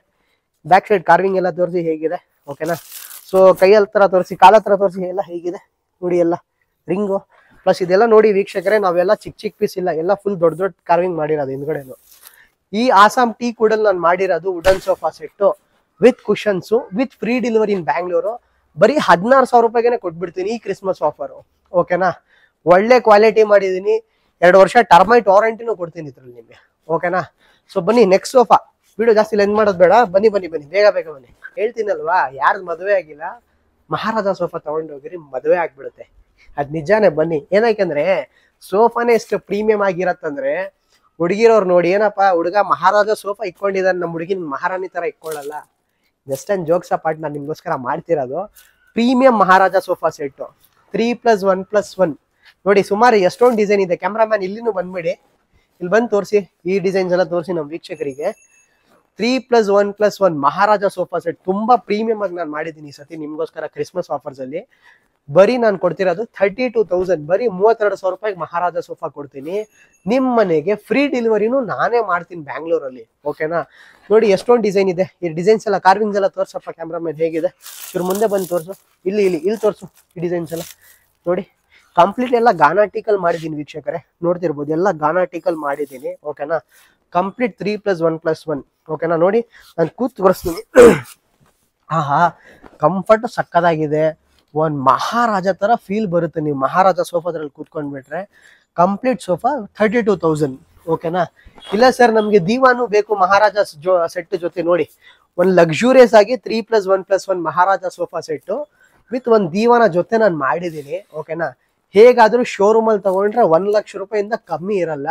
ಬ್ಯಾಕ್ ಸೈಡ್ ಕಾರ್ವಿಂಗ್ ಎಲ್ಲ ತೋರಿಸಿ ಹೇಗಿದೆ, ಓಕೆನಾ. ಸೊ ಕೈ ಹತ್ರ ತೋರಿಸಿ, ಕಾಲ ಹತ್ರ ತೋರಿಸಿ, ಎಲ್ಲ ಹೇಗಿದೆ ನೋಡಿ, ಎಲ್ಲ ರಿಂಗು ಪ್ಲಸ್ ಇದೆಲ್ಲ ನೋಡಿ ವೀಕ್ಷಕರೇ. ನಾವೆಲ್ಲ ಚಿಕ್ಕ ಚಿಕ್ಕ ಪೀಸ್ ಇಲ್ಲ, ಎಲ್ಲ ಫುಲ್ ದೊಡ್ಡ ದೊಡ್ಡ ಕಾರ್ವಿಂಗ್ ಮಾಡಿರೋದು ಹಿಂದ್ಗಡೆನು. ಈ ಆಸಾಮ್ ಟೀ ಕೂಡಲ್ಲಿ ನಾನು ಮಾಡಿರೋದು wooden sofa set with cushions with free delivery in Bangalore. ಬರೀ 16,000 ರೂಪಾಯಿಗೆ ಕೊಟ್ಬಿಡ್ತೀನಿ ಈ ಕ್ರಿಸ್ಮಸ್ ಆಫರು, ಓಕೆನಾ. ಒಳ್ಳೆ ಕ್ವಾಲಿಟಿ ಮಾಡಿದ್ದೀನಿ, 2 ವರ್ಷ ಟರ್ಮೈಟ್ ವಾರಂಟಿನೂ ಕೊಡ್ತೀನಿ ಇದ್ರಲ್ಲಿ ನಿಮಗೆ, ಓಕೆನಾ. ಸೊ ಬನ್ನಿ ನೆಕ್ಸ್ಟ್ ಸೋಫಾ. ವಿಡಿಯೋ ಜಾಸ್ತಿ ಲೆಂತ್ ಮಾಡೋದು ಬೇಡ, ಬನ್ನಿ ಬನ್ನಿ ಬನ್ನಿ ಬೇಗ ಬೇಗ ಬನ್ನಿ. ಹೇಳ್ತೀನಲ್ವಾ, ಯಾರ್ದು ಮದುವೆ ಆಗಿಲ್ಲ ಮಹಾರಾಜ ಸೋಫಾ ತಗೊಂಡೋಗಿರಿ, ಮದುವೆ ಆಗ್ಬಿಡುತ್ತೆ. ಅದ್ ನಿಜಾನೇ. ಬನ್ನಿ, ಏನಕ್ಕೆ ಸೋಫಾನೇ ಎಷ್ಟು ಪ್ರೀಮಿಯಂ ಆಗಿರತ್ತಂದ್ರೆ, ಹುಡುಗಿರೋರು ನೋಡಿ, ಏನಪ್ಪಾ ಹುಡುಗ ಮಹಾರಾಜ ಸೋಫಾ ಇಟ್ಕೊಂಡಿದ್ದಾನೆ, ನಮ್ಮ ಹುಡುಗಿನ ಮಹಾರಾಣಿ ತರ ಇಟ್ಕೊಳ್ಳಲ್ಲ. ಜಸ್ಟ್ ಅಂಡ್ ಜೋಕ್ಸ್ ಅಪಾರ್ಟ್ ನಾನು ನಿಮ್ಗೋಸ್ಕರ ಮಾಡ್ತಿರೋದು ಪ್ರೀಮಿಯಂ ಮಹಾರಾಜ ಸೋಫಾ ಸೆಟ್ 3+1+1 ನೋಡಿ. ಸುಮಾರು ಎಷ್ಟೊಂದು ಡಿಸೈನ್ ಇದೆ. ಕ್ಯಾಮ್ರಾಮ್ಯಾನ್ ಇಲ್ಲಿನೂ ಬಂದ್ಬಿಡಿ, ಇಲ್ಲಿ ಬಂದು ತೋರಿಸಿ, ಈ ಡಿಸೈನ್ಸ್ ಎಲ್ಲ ತೋರಿಸಿ ನಮ್ಮ ವೀಕ್ಷಕರಿಗೆ. 3+1+1 ಮಹಾರಾಜ ಸೋಫಾ ಸೆಟ್ ತುಂಬಾ ಪ್ರೀಮಿಯಂ ಆಗಿ ನಾನು ಮಾಡಿದ್ದೀನಿ ಈ ಸತಿ ನಿಮ್ಗೋಸ್ಕರ ಕ್ರಿಸ್ಮಸ್ ಆಫರ್ಸ್ ಅಲ್ಲಿ. ಬರೀ ನಾನು ಕೊಡ್ತಿರೋದು 32,000, ಬರೀ 32,000 ರೂಪಾಯಿಗೆ ಮಹಾರಾಜ ಸೋಫಾ ಕೊಡ್ತೀನಿ. ನಿಮ್ ಮನೆಗೆ ಫ್ರೀ ಡೆಲಿವರಿನೂ ನಾನೇ ಮಾಡ್ತೀನಿ ಬ್ಯಾಂಗ್ಳೂರಲ್ಲಿ, ಓಕೆನಾ. ನೋಡಿ ಎಷ್ಟೊಂದು ಡಿಸೈನ್ ಇದೆ. ಈ ಡಿಸೈನ್ಸ್ ಎಲ್ಲ ಕಾರ್ವಿಂಗ್ಸ್ ಎಲ್ಲ ತೋರ್ಸಪ್ಪ ಕ್ಯಾಮ್ರಾಮನ್, ಹೇಗಿದೆ ಇವ್ರ ಮುಂದೆ ಬಂದು ತೋರಿಸು. ಇಲ್ಲಿ ತೋರಿಸು ಈ ಡಿಸೈನ್ಸ್ ಎಲ್ಲ ನೋಡಿ. ಕಂಪ್ಲೀಟ್ ಎಲ್ಲ ಗಾನಾಟಿಕಲ್ ಮಾಡಿದ್ದೀನಿ ವೀಕ್ಷಕರೇ, ನೋಡ್ತಿರ್ಬೋದು, ಎಲ್ಲ ಗಾನಾಟಿಕಲ್ ಮಾಡಿದ್ದೀನಿ, ಓಕೆನಾ. ಕಂಪ್ಲೀಟ್ 3+1+1, ಓಕೆನಾ. ನೋಡಿ ನಾನು ಕೂತ್ ತೋರಿಸ್ತೀನಿ. ಆಹಾ, ಕಂಫರ್ಟ್ ಸಕ್ಕದಾಗಿದೆ. ಒಂದ್ ಮಹಾರಾಜ ತರ ಫೀಲ್ ಬರುತ್ತೆ ನೀವು ಮಹಾರಾಜ ಸೋಫಾದ್ರಲ್ಲಿ ಕೂತ್ಕೊಂಡ್ಬಿಟ್ರೆ. ಕಂಪ್ಲೀಟ್ ಸೋಫಾ 32,000, ಓಕೆನಾ. ಇಲ್ಲ ಸರ್ ನಮ್ಗೆ ದೀವಾನು ಬೇಕು ಮಹಾರಾಜ ಸೆಟ್ ಜೊತೆ, ನೋಡಿ ಒಂದು ಲಕ್ಸುರಿಯಸ್ ಆಗಿ 3+1+1 ಮಹಾರಾಜ ಸೋಫಾ ಸೆಟ್ ವಿತ್ ಒಂದು ದೀವಾನ ಜೊತೆ ನಾನು ಮಾಡಿದ್ದೀನಿ, ಓಕೆನಾ. ಹೇಗಾದ್ರೂ ಶೋರೂಮ್ ಅಲ್ಲಿ ತಗೊಂಡ್ರೆ 1 ಲಕ್ಷ ರೂಪಾಯಿಂದ ಕಮ್ಮಿ ಇರಲ್ಲ.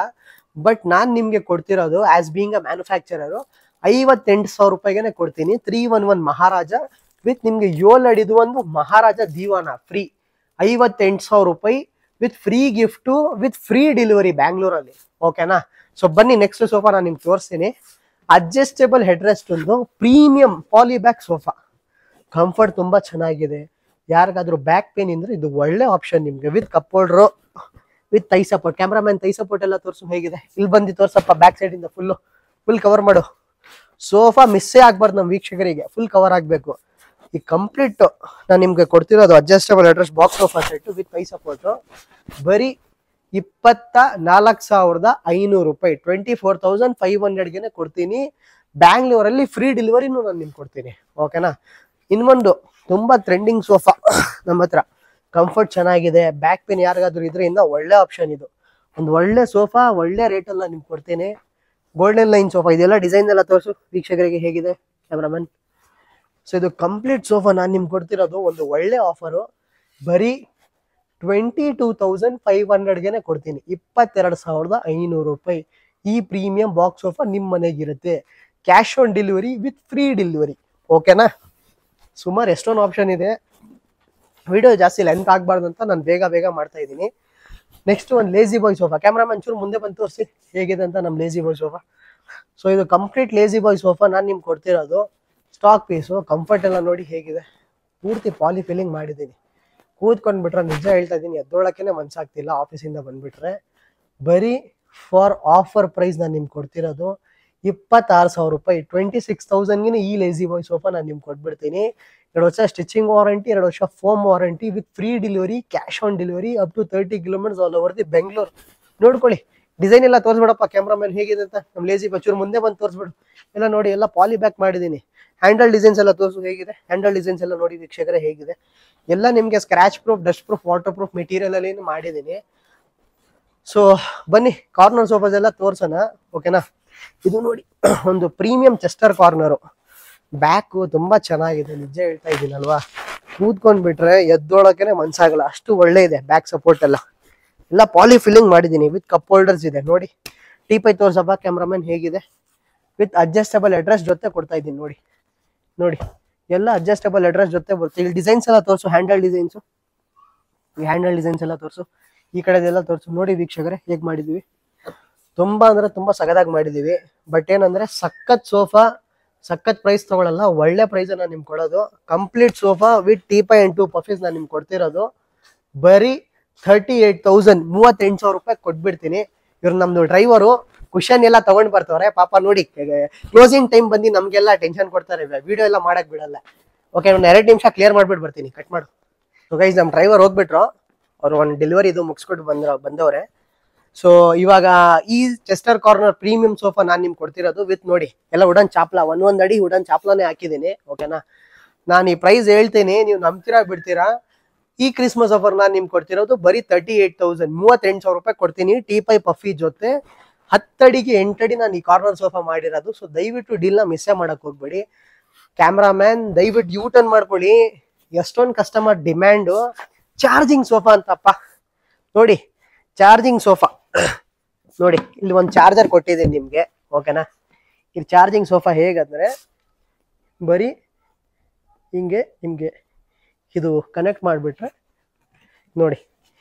ಬಟ್ ನಾನ್ ನಿಮ್ಗೆ ಕೊಡ್ತಿರೋದು ಆಸ್ ಬೀಂಗ್ ಅ ಮ್ಯಾನುಫ್ಯಾಕ್ಚರರ್ 58,000 ರೂಪಾಯಿಗೆ ಕೊಡ್ತೀನಿ. 311 ಮಹಾರಾಜ ವಿತ್ ನಿಮ್ಗೆ 7 ಅಡಿದು ಒಂದು ಮಹಾರಾಜ ದೀವಾನ ಫ್ರೀ, 58,000 ರೂಪಾಯಿ with free gift with free delivery ಬ್ಯಾಂಗ್ಳೂರಲ್ಲಿ, ಓಕೆನಾ. ಸೊ ಬನ್ನಿ ನೆಕ್ಸ್ಟ್ ಸೋಫಾ ನಾನು ನಿಮ್ಗೆ ತೋರಿಸ್ತೀನಿ. ಅಡ್ಜಸ್ಟೇಬಲ್ ಹೆಡ್ ರೆಸ್ಟ್ ಒಂದು ಪ್ರೀಮಿಯಂ ಪಾಲಿಬ್ಯಾಕ್ ಸೋಫಾ. ಕಂಫರ್ಟ್ ತುಂಬಾ ಚೆನ್ನಾಗಿದೆ. ಯಾರಿಗಾದ್ರೂ ಬ್ಯಾಕ್ ಪೇನ್ ಇದ್ರೆ ಇದು ಒಳ್ಳೆ ಆಪ್ಷನ್ ನಿಮ್ಗೆ. With cup holder with thigh support. Cameraman thigh support ಎಲ್ಲ ತೋರಿಸು ಹೇಗಿದೆ. ಇಲ್ಲಿ ಬಂದು ತೋರ್ಸಪ್ಪ, ಬ್ಯಾಕ್ ಸೈಡ್ ಇಂದ ಫುಲ್ ಕವರ್ ಮಾಡು. ಸೋಫಾ ಮಿಸ್ಸೇ ಆಗ್ಬಾರ್ದು ನಮ್ಮ ವೀಕ್ಷಕರಿಗೆ, ಫುಲ್ ಕವರ್ ಆಗ್ಬೇಕು. ಈ ಕಂಪ್ಲೀಟ್ ನಾನು ನಿಮ್ಗೆ ಕೊಡ್ತಿರೋದು adjustable headrest box sofa set with thigh support ಬರೀ 24,500 ರೂಪಾಯಿ, 24,500ಗೆ ಕೊಡ್ತೀನಿ. ಬ್ಯಾಂಗ್ಳೂರಲ್ಲಿ ಫ್ರೀ ಡೆಲಿವರಿನೂ ನಾನು ನಿಮ್ಗೆ ಕೊಡ್ತೀನಿ, ಓಕೆನಾ. ಇನ್ನೊಂದು ತುಂಬಾ ಟ್ರೆಂಡಿಂಗ್ ಸೋಫಾ ನಮ್ಮ ಹತ್ರ, ಕಂಫರ್ಟ್ ಚೆನ್ನಾಗಿದೆ, ಬ್ಯಾಕ್ ಪೇನ್ ಯಾರಿಗಾದ್ರೂ ಇದ್ರೆ ಇನ್ನ ಒಳ್ಳೆ ಆಪ್ಷನ್ ಇದು. ಒಂದು ಒಳ್ಳೆ ಸೋಫಾ ಒಳ್ಳೆ ರೇಟಲ್ಲಿ ನಾನು ನಿಮ್ಗೆ ಕೊಡ್ತೀನಿ. ಗೋಲ್ಡನ್ ಲೈನ್ ಸೋಫಾ, ಇದೆಲ್ಲ ಡಿಸೈನ್ ಎಲ್ಲ ತೋರಿಸು ವೀಕ್ಷಕರಿಗೆ ಹೇಗಿದೆ ಕ್ಯಾಮ್ರಾಮನ್. ಸೊ ಇದು ಕಂಪ್ಲೀಟ್ ಸೋಫಾ ನಾನು ನಿಮ್ಗೆ ಕೊಡ್ತಿರೋದು ಒಂದು ಒಳ್ಳೆ ಆಫರು. ಬರೀ 22,500ಗೆ ಕೊಡ್ತೀನಿ, 22,500 ರೂಪಾಯಿ. ಈ ಪ್ರೀಮಿಯಂ ಬಾಕ್ಸ್ ಸೋಫಾ ನಿಮ್ಮ ಮನೆಗಿರುತ್ತೆ, cash on delivery with free delivery, ಓಕೆನಾ. ಸುಮಾರು ಎಷ್ಟೊಂದು ಆಪ್ಷನ್ ಇದೆ. ವಿಡಿಯೋ ಜಾಸ್ತಿ ಲೆಂತ್ ಆಗಬಾರ್ದು ಅಂತ ನಾನು ಬೇಗ ಮಾಡ್ತಾ ಇದ್ದೀನಿ. ನೆಕ್ಸ್ಟ್ ಒಂದು ಲೇಜಿ ಬಾಯ್ ಸೋಫಾ. ಕ್ಯಾಮ್ರಾಮನ್ ಚೂರು ಮುಂದೆ ಬಂದು ತೋರಿಸಿ ಹೇಗಿದೆ ಅಂತ ನಮ್ಮ ಲೇಜಿ ಬಾಯ್ ಸೋಫಾ. ಸೊ ಇದು ಕಂಪ್ಲೀಟ್ ಲೇಜಿ ಬಾಯ್ ಸೋಫಾ ನಾನು ನಿಮ್ಗೆ ಕೊಡ್ತಿರೋದು ಸ್ಟಾಕ್ ಪೀಸು. ಕಂಫರ್ಟ್ ಎಲ್ಲ ನೋಡಿ ಹೇಗಿದೆ, ಪೂರ್ತಿ ಪಾಲಿ ಫಿಲ್ಲಿಂಗ್ ಮಾಡಿದ್ದೀನಿ. ಕೂತ್ಕೊಂಡ್ಬಿಟ್ರೆ ನಿಜ ಹೇಳ್ತಾ ಇದ್ದೀನಿ ಎದ್ದೋಳಕ್ಕೇನೆ ಮನ್ಸಾಗ್ತಿಲ್ಲ ಆಫೀಸಿಂದ ಬಂದ್ಬಿಟ್ರೆ. ಬರೀ ಫಾರ್ ಆಫರ್ ಪ್ರೈಸ್ ನಾನು ನಿಮ್ಗೆ ಕೊಡ್ತಿರೋದು 26,000 ರೂಪಾಯಿ, 26,000ಗೆ ಈ ಲೇಜಿ ಬಾಯ್ ಸೋಫಾ ನಾನು ನಿಮ್ಗೆ ಕೊಟ್ಬಿಡ್ತೀನಿ. 2 ವರ್ಷ ಸ್ಟಿಚಿಂಗ್ ವಾರಂಟಿ, 2 ವರ್ಷ foam warranty with free delivery, cash on delivery up to 30 kilometres all over the Bengaluru. ನೋಡ್ಕೊಳ್ಳಿ ಡಿಸೈನ್ ಎಲ್ಲ ತೋರಿಸ್ಬಿಡಪ್ಪ ಕ್ಯಾಮ್ರಾಮನ್ ಹೇಗಿದೆ ಅಂತ. ನಮ್ಮ ಲೇಜಿ ಬಚ್ಚೂರು ಮುಂದೆ ಬಂದು ತೋರಿಸ್ಬಿಡು. ಎಲ್ಲ ನೋಡಿ, ಎಲ್ಲ ಪಾಲಿ ಬ್ಯಾಕ್ ಮಾಡಿದ್ದೀನಿ. ಹ್ಯಾಂಡಲ್ ಡಿಸೈನ್ಸ್ ಎಲ್ಲ ತೋರಿಸು ಹೇಗಿದೆ. ಹ್ಯಾಂಡಲ್ ಡಿಸೈನ್ಸ್ ಎಲ್ಲ ನೋಡಿ ವೀಕ್ಷಕರೇ ಹೇಗಿದೆ. ಎಲ್ಲ ನಿಮಗೆ scratch proof, dust proof, water proof material ಅಲ್ಲಿ ಮಾಡಿದ್ದೀನಿ. ಸೊ ಬನ್ನಿ ಕಾರ್ನರ್ ಸೋಫಾಸ್ ಎಲ್ಲ ತೋರ್ಸೋಣ, ಓಕೆನಾ. ಇದು ನೋಡಿ ಒಂದು ಪ್ರೀಮಿಯಂ ಚೆಸ್ಟರ್ ಕಾರ್ನರು. ಬ್ಯಾಕು ತುಂಬಾ ಚೆನ್ನಾಗಿದೆ, ನಿಜ ಹೇಳ್ತಾ ಇದ್ದೀನಲ್ವಾ. ಕೂತ್ಕೊಂಡ್ಬಿಟ್ರೆ ಎದ್ದೊಳಕೆನೆ ಮನ್ಸಾಗಲ್ಲ, ಅಷ್ಟು ಒಳ್ಳೆ ಇದೆ. ಬ್ಯಾಕ್ ಸಪೋರ್ಟ್ ಎಲ್ಲ ಪಾಲಿ ಫಿಲ್ಲಿಂಗ್ ಮಾಡಿದೀನಿ. ವಿತ್ ಕಪ್ ಹೋಲ್ಡರ್ಸ್ ಇದೆ ನೋಡಿ. ಟೀಪೈ ತೋರ್ಸಪ್ಪ ಕ್ಯಾಮ್ರಾಮನ್ ಹೇಗಿದೆ. ವಿತ್ ಅಡ್ಜಸ್ಟಬಲ್ ಅಡ್ರೆಸ್ ಜೊತೆ ಕೊಡ್ತಾ ಇದ್ದೀನಿ ನೋಡಿ. ನೋಡಿ ಎಲ್ಲ ಅಡ್ಜಸ್ಟಬಲ್ ಅಡ್ರೆಸ್ ಜೊತೆ ಬರುತ್ತೆ. ಇಲ್ಲಿ ಡಿಸೈನ್ಸ್ ಎಲ್ಲ ತೋರಿಸು, ಹ್ಯಾಂಡಲ್ ಡಿಸೈನ್ಸು, ಈ ಹ್ಯಾಂಡಲ್ ಡಿಸೈನ್ಸ್ ಎಲ್ಲ ತೋರಿಸು, ಈ ಕಡೆದೆಲ್ಲ ತೋರಿಸು. ನೋಡಿ ವೀಕ್ಷಕರೇ ಹೇಗೆ ಮಾಡಿದ್ವಿ. ತುಂಬಾ ಅಂದ್ರೆ ತುಂಬಾ ಸಗದಾಗಿ ಮಾಡಿದೀವಿ. ಬಟ್ ಏನಂದ್ರೆ ಸಖತ್ ಸೋಫಾ, ಸಖತ್ ಪ್ರೈಸ್ ತಗೊಳಲ್ಲ, ಒಳ್ಳೆ ಪ್ರೈಸ್ ಅನ್ನ ನಿಮ್ಗೆ ಕೊಡೋದು. Complete sofa with teapoy and 2 ಪಫೀಸ್ ನಾನು ನಿಮ್ಗೆ ಕೊಡ್ತಿರೋದು ಬರೀ 38,000, 38,000 ರೂಪಾಯಿ ಕೊಟ್ಬಿಡ್ತೀನಿ. ಇವ್ರು ನಮ್ದು ಡ್ರೈವರು ಕುಶನ್ ಎಲ್ಲ ತಗೊಂಡ್ ಬರ್ತವ್ರೆ ಪಾಪ. ನೋಡಿ ಕ್ಲೋಸಿಂಗ್ ಟೈಮ್ ಬಂದು ನಮ್ಗೆಲ್ಲ ಟೆನ್ಷನ್ ಕೊಡ್ತಾರೆ, ವಿಡಿಯೋ ಎಲ್ಲ ಮಾಡಕ್ ಬಿಡಲ್ಲ. ಓಕೆ, ಒಂದು 2 ನಿಮಿಷ ಕ್ಲಿಯರ್ ಮಾಡ್ಬಿಟ್ಟು ಬರ್ತೀನಿ, ಕಟ್ ಮಾಡು. ಸೊ ಗೈಸ್, ನಮ್ಮ ಡ್ರೈವರ್ ಹೋಗ್ಬಿಟ್ರು, ಅವ್ರು ಒಂದು ಡೆಲಿವರಿ ಇದು ಮುಗಿಸ್ಕೊಟ್ಟು ಬಂದವ್ರೆ. ಸೊ ಇವಾಗ ಈ ಚೆಸ್ಟರ್ ಕಾರ್ನರ್ ಪ್ರೀಮಿಯಂ ಸೋಫಾ ನಾನು ನಿಮ್ಗೆ ಕೊಡ್ತಿರೋದು ವಿತ್ ನೋಡಿ ಎಲ್ಲ ವುಡನ್ ಚಾಪ್ಲಾ, ಒಂದೊಂದು ಅಡಿ ವುಡನ್ ಚಾಪ್ಲಾನೇ ಹಾಕಿದ್ದೀನಿ. ಓಕೆನಾ, ನಾನು ಈ ಪ್ರೈಸ್ ಹೇಳ್ತೀನಿ, ನೀವು ನಂಬ್ತೀರಾ ಬಿಡ್ತೀರಾ. ಈ ಕ್ರಿಸ್ಮಸ್ ಆಫರ್ ನಾನು ನಿಮ್ಗೆ ಕೊಡ್ತಿರೋದು ಬರೀ 38,000, 38,000 ರೂಪಾಯಿ ಕೊಡ್ತೀನಿ. ಟೀಪೈ ಪಫಿ ಜೊತೆ 10 ಅಡಿಗೆ 8 ಅಡಿ ನಾನು ಈ ಕಾರ್ನರ್ ಸೋಫಾ ಮಾಡಿರೋದು. ಸೊ ದಯವಿಟ್ಟು ಡೀಲ್ನ ಮಿಸ್ಸೇ ಮಾಡಕ್ ಹೋಗ್ಬೇಡಿ. ಕ್ಯಾಮ್ರಾಮ್ಯಾನ್ ದಯವಿಟ್ಟು ಯೂ ಟರ್ನ್ ಮಾಡ್ಕೊಳ್ಳಿ. ಎಷ್ಟೊಂದು ಕಸ್ಟಮರ್ ಡಿಮ್ಯಾಂಡು ಚಾರ್ಜಿಂಗ್ ಸೋಫಾ ಅಂತಪ್ಪ. ನೋಡಿ ಚಾರ್ಜಿಂಗ್ ಸೋಫಾ ನೋಡಿ, ಇಲ್ಲಿ ಒಂದು ಚಾರ್ಜರ್ ಕೊಟ್ಟಿದ್ದೀನಿ ನಿಮ್ಗೆ. ಓಕೆನಾ, ಇಲ್ಲಿ ಚಾರ್ಜಿಂಗ್ ಸೋಫಾ ಹೇಗಂದ್ರೆ ಬರೀ ಹಿಂಗೆ ನಿಮ್ಗೆ ಇದು ಕನೆಕ್ಟ್ ಮಾಡಿಬಿಟ್ರೆ ನೋಡಿ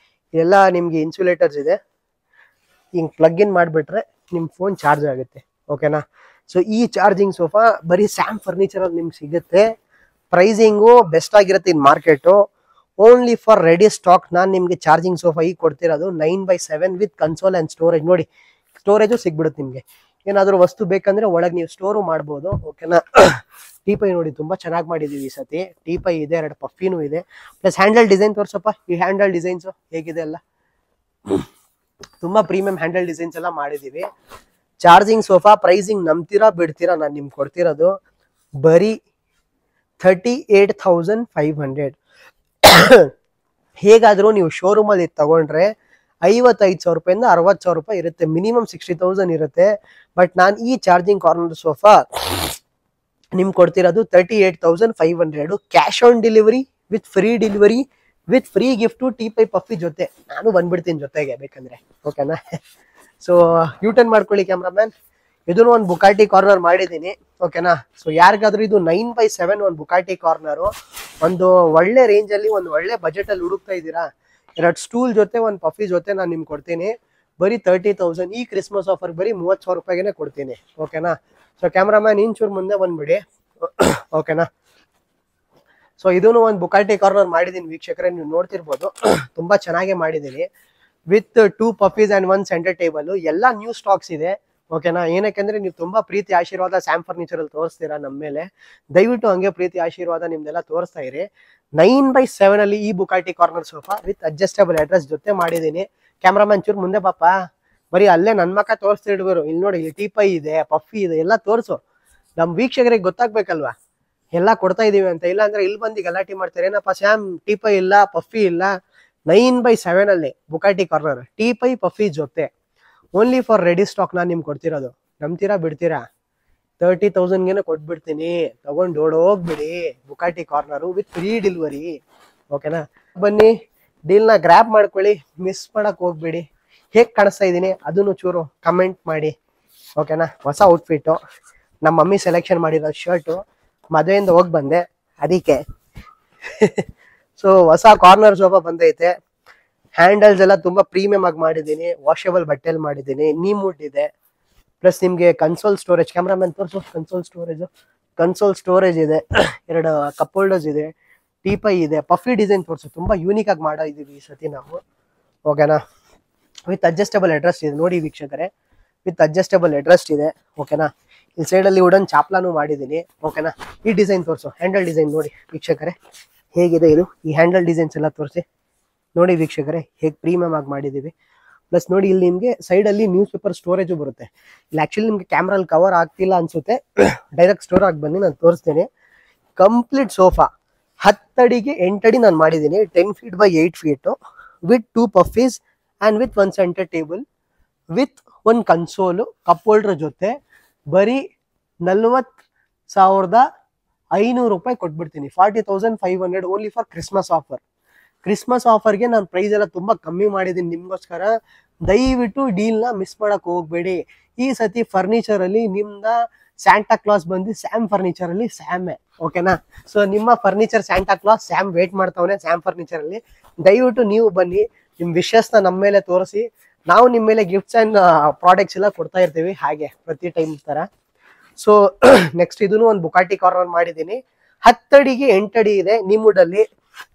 ಎಲ್ಲ ನಿಮ್ಗೆ ಇನ್ಸುಲೇಟರ್ಸ್ ಇದೆ. ಹಿಂಗೆ ಪ್ಲಗ್ ಇನ್ ಮಾಡಿಬಿಟ್ರೆ ನಿಮ್ಮ ಫೋನ್ ಚಾರ್ಜ್ ಆಗುತ್ತೆ. ಓಕೆನಾ, ಸೊ ಈ ಚಾರ್ಜಿಂಗ್ ಸೋಫಾ ಬರೀ ಸ್ಯಾಮ್ ಫರ್ನಿಚರಲ್ಲಿ ನಿಮ್ಗೆ ಸಿಗುತ್ತೆ. ಪ್ರೈಸಿಂಗು ಬೆಸ್ಟ್ ಆಗಿರುತ್ತೆ in market. Only for ready stock ನಾನು ನಿಮಗೆ ಚಾರ್ಜಿಂಗ್ ಸೋಫಾ ಈಗ ಕೊಡ್ತಿರೋದು 9x7 with console and storage. ನೋಡಿ ಸ್ಟೋರೇಜು ಸಿಗ್ಬಿಡುತ್ತೆ ನಿಮಗೆ. ಏನಾದರೂ ವಸ್ತು ಬೇಕಂದ್ರೆ ಒಳಗೆ ನೀವು ಸ್ಟೋರು ಮಾಡ್ಬೋದು. ಓಕೆನಾ, ಟೀಪೈ ನೋಡಿ ತುಂಬ ಚೆನ್ನಾಗಿ ಮಾಡಿದ್ದೀವಿ ಈ ಸತಿ. ಟೀಪೈ ಇದೆ, 2 ಪಫಿನೂ ಇದೆ, ಪ್ಲಸ್ ಹ್ಯಾಂಡಲ್ ಡಿಸೈನ್ ತೋರ್ಸಪ್ಪ. ಈ ಹ್ಯಾಂಡಲ್ ಡಿಸೈನ್ಸು ಹೇಗಿದೆ ಅಲ್ಲ, ತುಂಬ ಪ್ರೀಮಿಯಂ ಹ್ಯಾಂಡಲ್ ಡಿಸೈನ್ಸ್ ಎಲ್ಲ ಮಾಡಿದ್ದೀವಿ. ಚಾರ್ಜಿಂಗ್ ಸೋಫಾ ಪ್ರೈಸಿಂಗ್ ನಂಬ್ತೀರಾ ಬಿಡ್ತೀರಾ, ನಾನು ನಿಮ್ಗೆ ಕೊಡ್ತಿರೋದು ಬರೀ 38,500. ಹೇಗಾದರೂ ನೀವು ಶೋರೂಮಲ್ಲಿ ತಗೊಂಡ್ರೆ 55,000 ರೂಪಾಯಿಂದ 60,000 ರೂಪಾಯಿ ಇರುತ್ತೆ. ಮಿನಿಮಮ್ 60,000 ಇರುತ್ತೆ. ಬಟ್ ನಾನು ಈ ಚಾರ್ಜಿಂಗ್ ಕಾರ್ನರ್ ಸೋಫಾ ನಿಮ್ಗೆ ಕೊಡ್ತಿರೋದು 38,500. Cash on delivery with free delivery with free gift teapoy puffy ಜೊತೆ. ನಾನು ಬಂದ್ಬಿಡ್ತೀನಿ ಜೊತೆಗೆ ಬೇಕಂದ್ರೆ. ಓಕೆನಾ, ಸೊ ಯೂ ಟರ್ನ್ ಮಾಡ್ಕೊಳ್ಳಿ ಕ್ಯಾಮ್ರಾಮ್ಯಾನ್. ಇದನ್ನು ಒಂದು ಬುಕಾಟಿ ಕಾರ್ನರ್ ಮಾಡಿದ್ದೀನಿ. ಓಕೆನಾ, ಸೊ ಯಾರಿಗಾದ್ರೂ ಇದು 9x7 ಒಂದು ಬುಕಾಟಿ ಕಾರ್ನರು ಒಂದು ಒಳ್ಳೆ ರೇಂಜಲ್ಲಿ, ಒಂದು ಒಳ್ಳೆ ಬಜೆಟಲ್ಲಿ ಹುಡುಕ್ತಾ ಇದ್ದೀರಾ, 2 ಸ್ಟೂಲ್ ಜೊತೆ 1 ಪಫಿ ಜೊತೆ ನಾನು ನಿಮ್ಗೆ ಕೊಡ್ತೀನಿ ಬರೀ 30,000. ಈ ಕ್ರಿಸ್ಮಸ್ ಆಫರ್ ಬರೀ 30,000 ರೂಪಾಯಿಗೆ ಕೊಡ್ತೀನಿ. ಓಕೆನಾ, ಸೊ ಕ್ಯಾಮ್ರಾಮ್ಯಾನ್ ಇಂಚೂರು ಮುಂದೆ ಬಂದ್ಬಿಡಿ. ಓಕೆನಾ, ಸೊ ಇದನ್ನು ಒಂದು ಬುಕಾಟಿ ಕಾರ್ನರ್ ಮಾಡಿದ್ದೀನಿ ವೀಕ್ಷಕರೇ, ನೀವು ನೋಡ್ತಿರ್ಬೋದು. ತುಂಬ ಚೆನ್ನಾಗೇ ಮಾಡಿದ್ದೀನಿ with 2 puffies and 1 centre table. ಎಲ್ಲ ನ್ಯೂ ಸ್ಟಾಕ್ಸ್ ಇದೆ. ಓಕೆನಾ, ಏನಕ್ಕೆಂದ್ರೆ ನೀವು ತುಂಬಾ ಪ್ರೀತಿ ಆಶೀರ್ವಾದ ಸ್ಯಾಮ್ ಫರ್ನಿಚರ್ ಅಲ್ಲಿ ತೋರಿಸ್ತೀರಾ ನಮ್ಮ ಮೇಲೆ. ದಯವಿಟ್ಟು ಹಂಗೆ ಪ್ರೀತಿ ಆಶೀರ್ವಾದ ನಿಮ್ದೆಲ್ಲ ತೋರಿಸ್ತಾ ಇರಿ. 9x7 ಅಲ್ಲಿ ಈ Bugatti corner sofa with adjustable headrest ಜೊತೆ ಮಾಡಿದ್ದೀನಿ. ಕ್ಯಾಮ್ರಾಮನ್ ಚೂರ್ ಮುಂದೆ ಪಾಪ, ಬರೀ ಅಲ್ಲೇ ನನ್ನ ಮಕ್ಕ ತೋರಿಸ್ತಿಡ್ಬರು. ಇಲ್ಲಿ ನೋಡಿ, ಇಲ್ಲಿ ಟೀಪೈ ಇದೆ, ಪಫಿ ಇದೆ, ಎಲ್ಲ ತೋರಿಸು. ನಮ್ಮ ವೀಕ್ಷಕರಿಗೆ ಗೊತ್ತಾಗ್ಬೇಕಲ್ವಾ ಎಲ್ಲ ಕೊಡ್ತಾ ಇದೀವಿ ಅಂತ. ಇಲ್ಲ ಅಂದ್ರೆ ಇಲ್ಲಿ ಬಂದು ಗಲಾಟೆ ಮಾಡ್ತಾರೆ, ಏನಪ್ಪ ಸ್ಯಾಮ್ ಟೀಪೈ ಇಲ್ಲ, ಪಫಿ ಇಲ್ಲ. 9x7 ಅಲ್ಲಿ ಬುಕಾಟಿ ಕಾರ್ನರ್ ಟೀಪೈ ಪಫಿ ಜೊತೆ ಓನ್ಲಿ ಫಾರ್ ರೆಡಿ ಸ್ಟಾಕ್ ನಾನು ನಿಮ್ಗೆ ಕೊಡ್ತಿರೋದು. ನಂಬ್ತೀರಾ ಬಿಡ್ತೀರಾ? 30,000ಗೆ ಕೊಟ್ಬಿಡ್ತೀನಿ, ತಗೊಂಡು ಓಡೋಗ್ಬಿಡಿ. ಬುಕಾಟಿ ಕಾರ್ನರು ವಿತ್ ಫ್ರೀ ಡೆಲಿವರಿ. ಓಕೆನಾ, ಬನ್ನಿ ಡೀಲ್ನ ಗ್ರ್ಯಾಬ್ ಮಾಡ್ಕೊಳ್ಳಿ, ಮಿಸ್ ಮಾಡಕ್ ಹೋಗ್ಬೇಡಿ. ಹೇಗೆ ಕಾಣಿಸ್ತಾ ಇದ್ದೀನಿ ಅದನ್ನು ಚೂರು ಕಮೆಂಟ್ ಮಾಡಿ. ಓಕೆನಾ, ಹೊಸ ಔಟ್ಫಿಟ್ಟು, ನಮ್ಮ ಮಮ್ಮಿ ಸೆಲೆಕ್ಷನ್ ಮಾಡಿರೋ ಶರ್ಟು, ಮದುವೆಯಿಂದ ಹೋಗಿ ಬಂದೆ ಅದಕ್ಕೆ. ಸೊ ಹೊಸ ಕಾರ್ನರ್ ಸೋಫಾ ಬಂದೈತೆ. ಹ್ಯಾಂಡಲ್ಸ್ ಎಲ್ಲ ತುಂಬಾ ಪ್ರೀಮಿಯಂ ಆಗಿ ಮಾಡಿದ್ದೀನಿ, ವಾಷಬಲ್ ಬಟ್ಟೆಯಲ್ಲಿ ಮಾಡಿದ್ದೀನಿ. ನೀಮುಡ್ ಇದೆ, ಪ್ಲಸ್ ನಿಮಗೆ ಕನ್ಸೋಲ್ ಸ್ಟೋರೇಜ್. ಕ್ಯಾಮ್ರಾಮನ್ ತೋರಿಸು ಕನ್ಸೋಲ್ ಸ್ಟೋರೇಜ್ ಇದೆ. 2 ಕಪ್ ಹೋಲ್ಡರ್ಸ್ ಇದೆ, ಟೀಪೈ ಇದೆ, ಪಫಿ ಡಿಸೈನ್ ತೋರಿಸು. ತುಂಬಾ ಯೂನಿಕ್ ಆಗಿ ಮಾಡೋ ಇದೀವಿ ಈ ಸತಿ ನಾವು. ಓಕೆನಾ, ವಿತ್ ಅಡ್ಜಸ್ಟಬಲ್ ಅಡ್ರೆಸ್ ಇದೆ ನೋಡಿ ವೀಕ್ಷಕರೇ, ವಿತ್ ಅಡ್ಜಸ್ಟಬಲ್ ಅಡ್ರೆಸ್ ಇದೆ. ಓಕೆನಾ, ಈ ಸೈಡಲ್ಲಿ ವುಡನ್ ಚಾಪ್ಲಾನು ಮಾಡಿದ್ದೀನಿ. ಓಕೆನಾ, ಈ ಡಿಸೈನ್ ತೋರಿಸು, ಹ್ಯಾಂಡಲ್ ಡಿಸೈನ್ ನೋಡಿ ವೀಕ್ಷಕರೇ ಹೇಗಿದೆ ಇದು. ಈ ಹ್ಯಾಂಡಲ್ ಡಿಸೈನ್ಸ್ ಎಲ್ಲ ತೋರಿಸಿ ನೋಡಿ ವೀಕ್ಷಕರೇ ಹೇಗೆ ಪ್ರೀಮಿಯಂ ಆಗಿ ಮಾಡಿದ್ದೀವಿ. ಪ್ಲಸ್ ನೋಡಿ, ಇಲ್ಲಿ ನಿಮಗೆ ಸೈಡಲ್ಲಿ ನ್ಯೂಸ್ ಪೇಪರ್ ಸ್ಟೋರೇಜು ಬರುತ್ತೆ. ಇಲ್ಲಿ ಆ್ಯಕ್ಚುಲಿ ನಿಮಗೆ ಕ್ಯಾಮ್ರಲ್ಲಿ ಕವರ್ ಆಗ್ತಿಲ್ಲ ಅನ್ಸುತ್ತೆ, ಡೈರೆಕ್ಟ್ ಸ್ಟೋರ್ ಆಗಿ ಬನ್ನಿ ನಾನು ತೋರಿಸ್ತೇನೆ. ಕಂಪ್ಲೀಟ್ ಸೋಫಾ 10 ಅಡಿಗೆ 8 ಅಡಿ ನಾನು ಮಾಡಿದ್ದೀನಿ, 10 feet by 8 feet with 2 puffies and with 1 centre table with 1 console, cup holder ಜೊತೆ ಬರೀ 40,900 500 ರೂಪಾಯಿ ಕೊಟ್ಬಿಡ್ತೀನಿ. 40,500 only for Christmas offer. Christmas ಆಫರ್ಗೆ ನಾನು ಪ್ರೈಸ್ ಎಲ್ಲ ತುಂಬಾ ಕಮ್ಮಿ ಮಾಡಿದ್ದೀನಿ ನಿಮ್ಗೋಸ್ಕರ. ದಯವಿಟ್ಟು ಡೀಲ್ ನ ಮಿಸ್ ಮಾಡಕ್ ಹೋಗ್ಬೇಡಿ. ಈ ಸತಿ ಫರ್ನಿಚರ್ ಅಲ್ಲಿ ನಿಮ್ದ ಸ್ಯಾಂಟಾ ಕ್ಲಾಸ್ ಬಂದು ಸ್ಯಾಮ್ ಫರ್ನಿಚರ್ ಅಲ್ಲಿ ಸ್ಯಾಮೆ, ಓಕೆನಾ? ಸೊ ನಿಮ್ಮ furniture Santa Claus Sam wait ಮಾಡ್ತಾವನೆ ಸ್ಯಾಮ್ ಫರ್ನಿಚರ್ ಅಲ್ಲಿ. ದಯವಿಟ್ಟು ನೀವು ಬನ್ನಿ, ನಿಮ್ ವಿಶಸ್ ನ ನಮ್ಮ ಮೇಲೆ ತೋರಿಸಿ. ನಾವು ನಿಮ್ಮ ಮೇಲೆ ಗಿಫ್ಟ್ಸ್ ಅಂಡ್ ಪ್ರಾಡಕ್ಟ್ಸ್ ಎಲ್ಲ ಕೊಡ್ತಾ ಇರ್ತೀವಿ ಹಾಗೆ ಪ್ರತಿ ಟೈಮ್ ತರ. ಸೊ ನೆಕ್ಸ್ಟ್ ಇದನ್ನು ಒಂದು ಬುಕಾಟಿ ಕಾರ್ನರ್ ಮಾಡಿದ್ದೀನಿ. 10 ಅಡಿಗೆ 8 ಅಡಿ ಇದೆ ನಿಮ್ವುಡ್ ಅಲ್ಲಿ,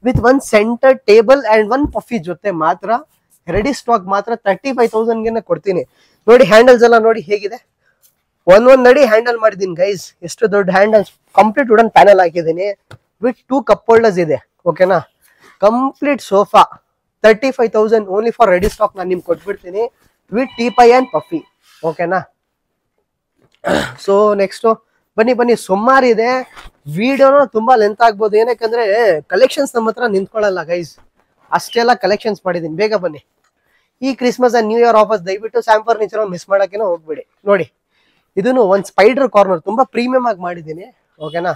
ವಿತ್ 1 ಸೆಂಟರ್ ಟೇಬಲ್ ಅಂಡ್ 1 ಪಫಿ ಜೊತೆ ಮಾತ್ರ ರೆಡಿ ಸ್ಟಾಕ್ ಮಾತ್ರ 35,000 ಕೊಡ್ತೀನಿ. ನೋಡಿ ಹ್ಯಾಂಡಲ್ಸ್ ಎಲ್ಲ ನೋಡಿ ಹೇಗಿದೆ, ಒಂದೊಂದ್ ಅಡಿ ಹ್ಯಾಂಡಲ್ ಮಾಡಿದೀನಿ ಗೈಸ್. ಎಷ್ಟು ದೊಡ್ಡ ಹ್ಯಾಂಡಲ್ಸ್, ಕಂಪ್ಲೀಟ್ ವುಡನ್ ಪ್ಯಾನಲ್ ಹಾಕಿದ್ದೀನಿ ವಿತ್ 2 ಕಪ್ ಹೋಲ್ಡರ್ಸ್ ಇದೆ, ಓಕೆನಾ? Complete sofa 35,000 only for ready stock ನಾನು ನಿಮ್ಗೆ ಕೊಟ್ಬಿಡ್ತೀನಿ ವಿತ್ ಟೀಪೈ ಅಂಡ್ ಪಫಿ, ಓಕೆನಾ? ಸೊ ನೆಕ್ಸ್ಟ್ ಬನ್ನಿ ಸುಮಾರಿದೆ. ವಿಡಿಯೋನ ತುಂಬಾ ಲೆಂತ್ ಆಗ್ಬೋದು, ಏನಕ್ಕಂದ್ರೆ ಕಲೆಕ್ಷನ್ಸ್ ನಮ್ಮ ಹತ್ರ ನಿಂತ್ಕೊಳ್ಳಲ್ಲ ಗೈಸ್, ಅಷ್ಟೆಲ್ಲ ಕಲೆಕ್ಷನ್ಸ್ ಮಾಡಿದೀನಿ. ಬೇಗ ಬನ್ನಿ. ಈ Christmas and new year offers ದಯವಿಟ್ಟು ಸ್ಯಾಮ್ ಫರ್ನಿಚರ್ ಮಿಸ್ ಮಾಡಕ್ಕೆ ಹೋಗ್ಬೇಡಿ. ನೋಡಿ ಇದನ್ನು ಒಂದು ಸ್ಪೈಡರ್ ಕಾರ್ನರ್ ತುಂಬಾ ಪ್ರೀಮಿಯಂ ಆಗಿ ಮಾಡಿದ್ದೀನಿ, ಓಕೆನಾ?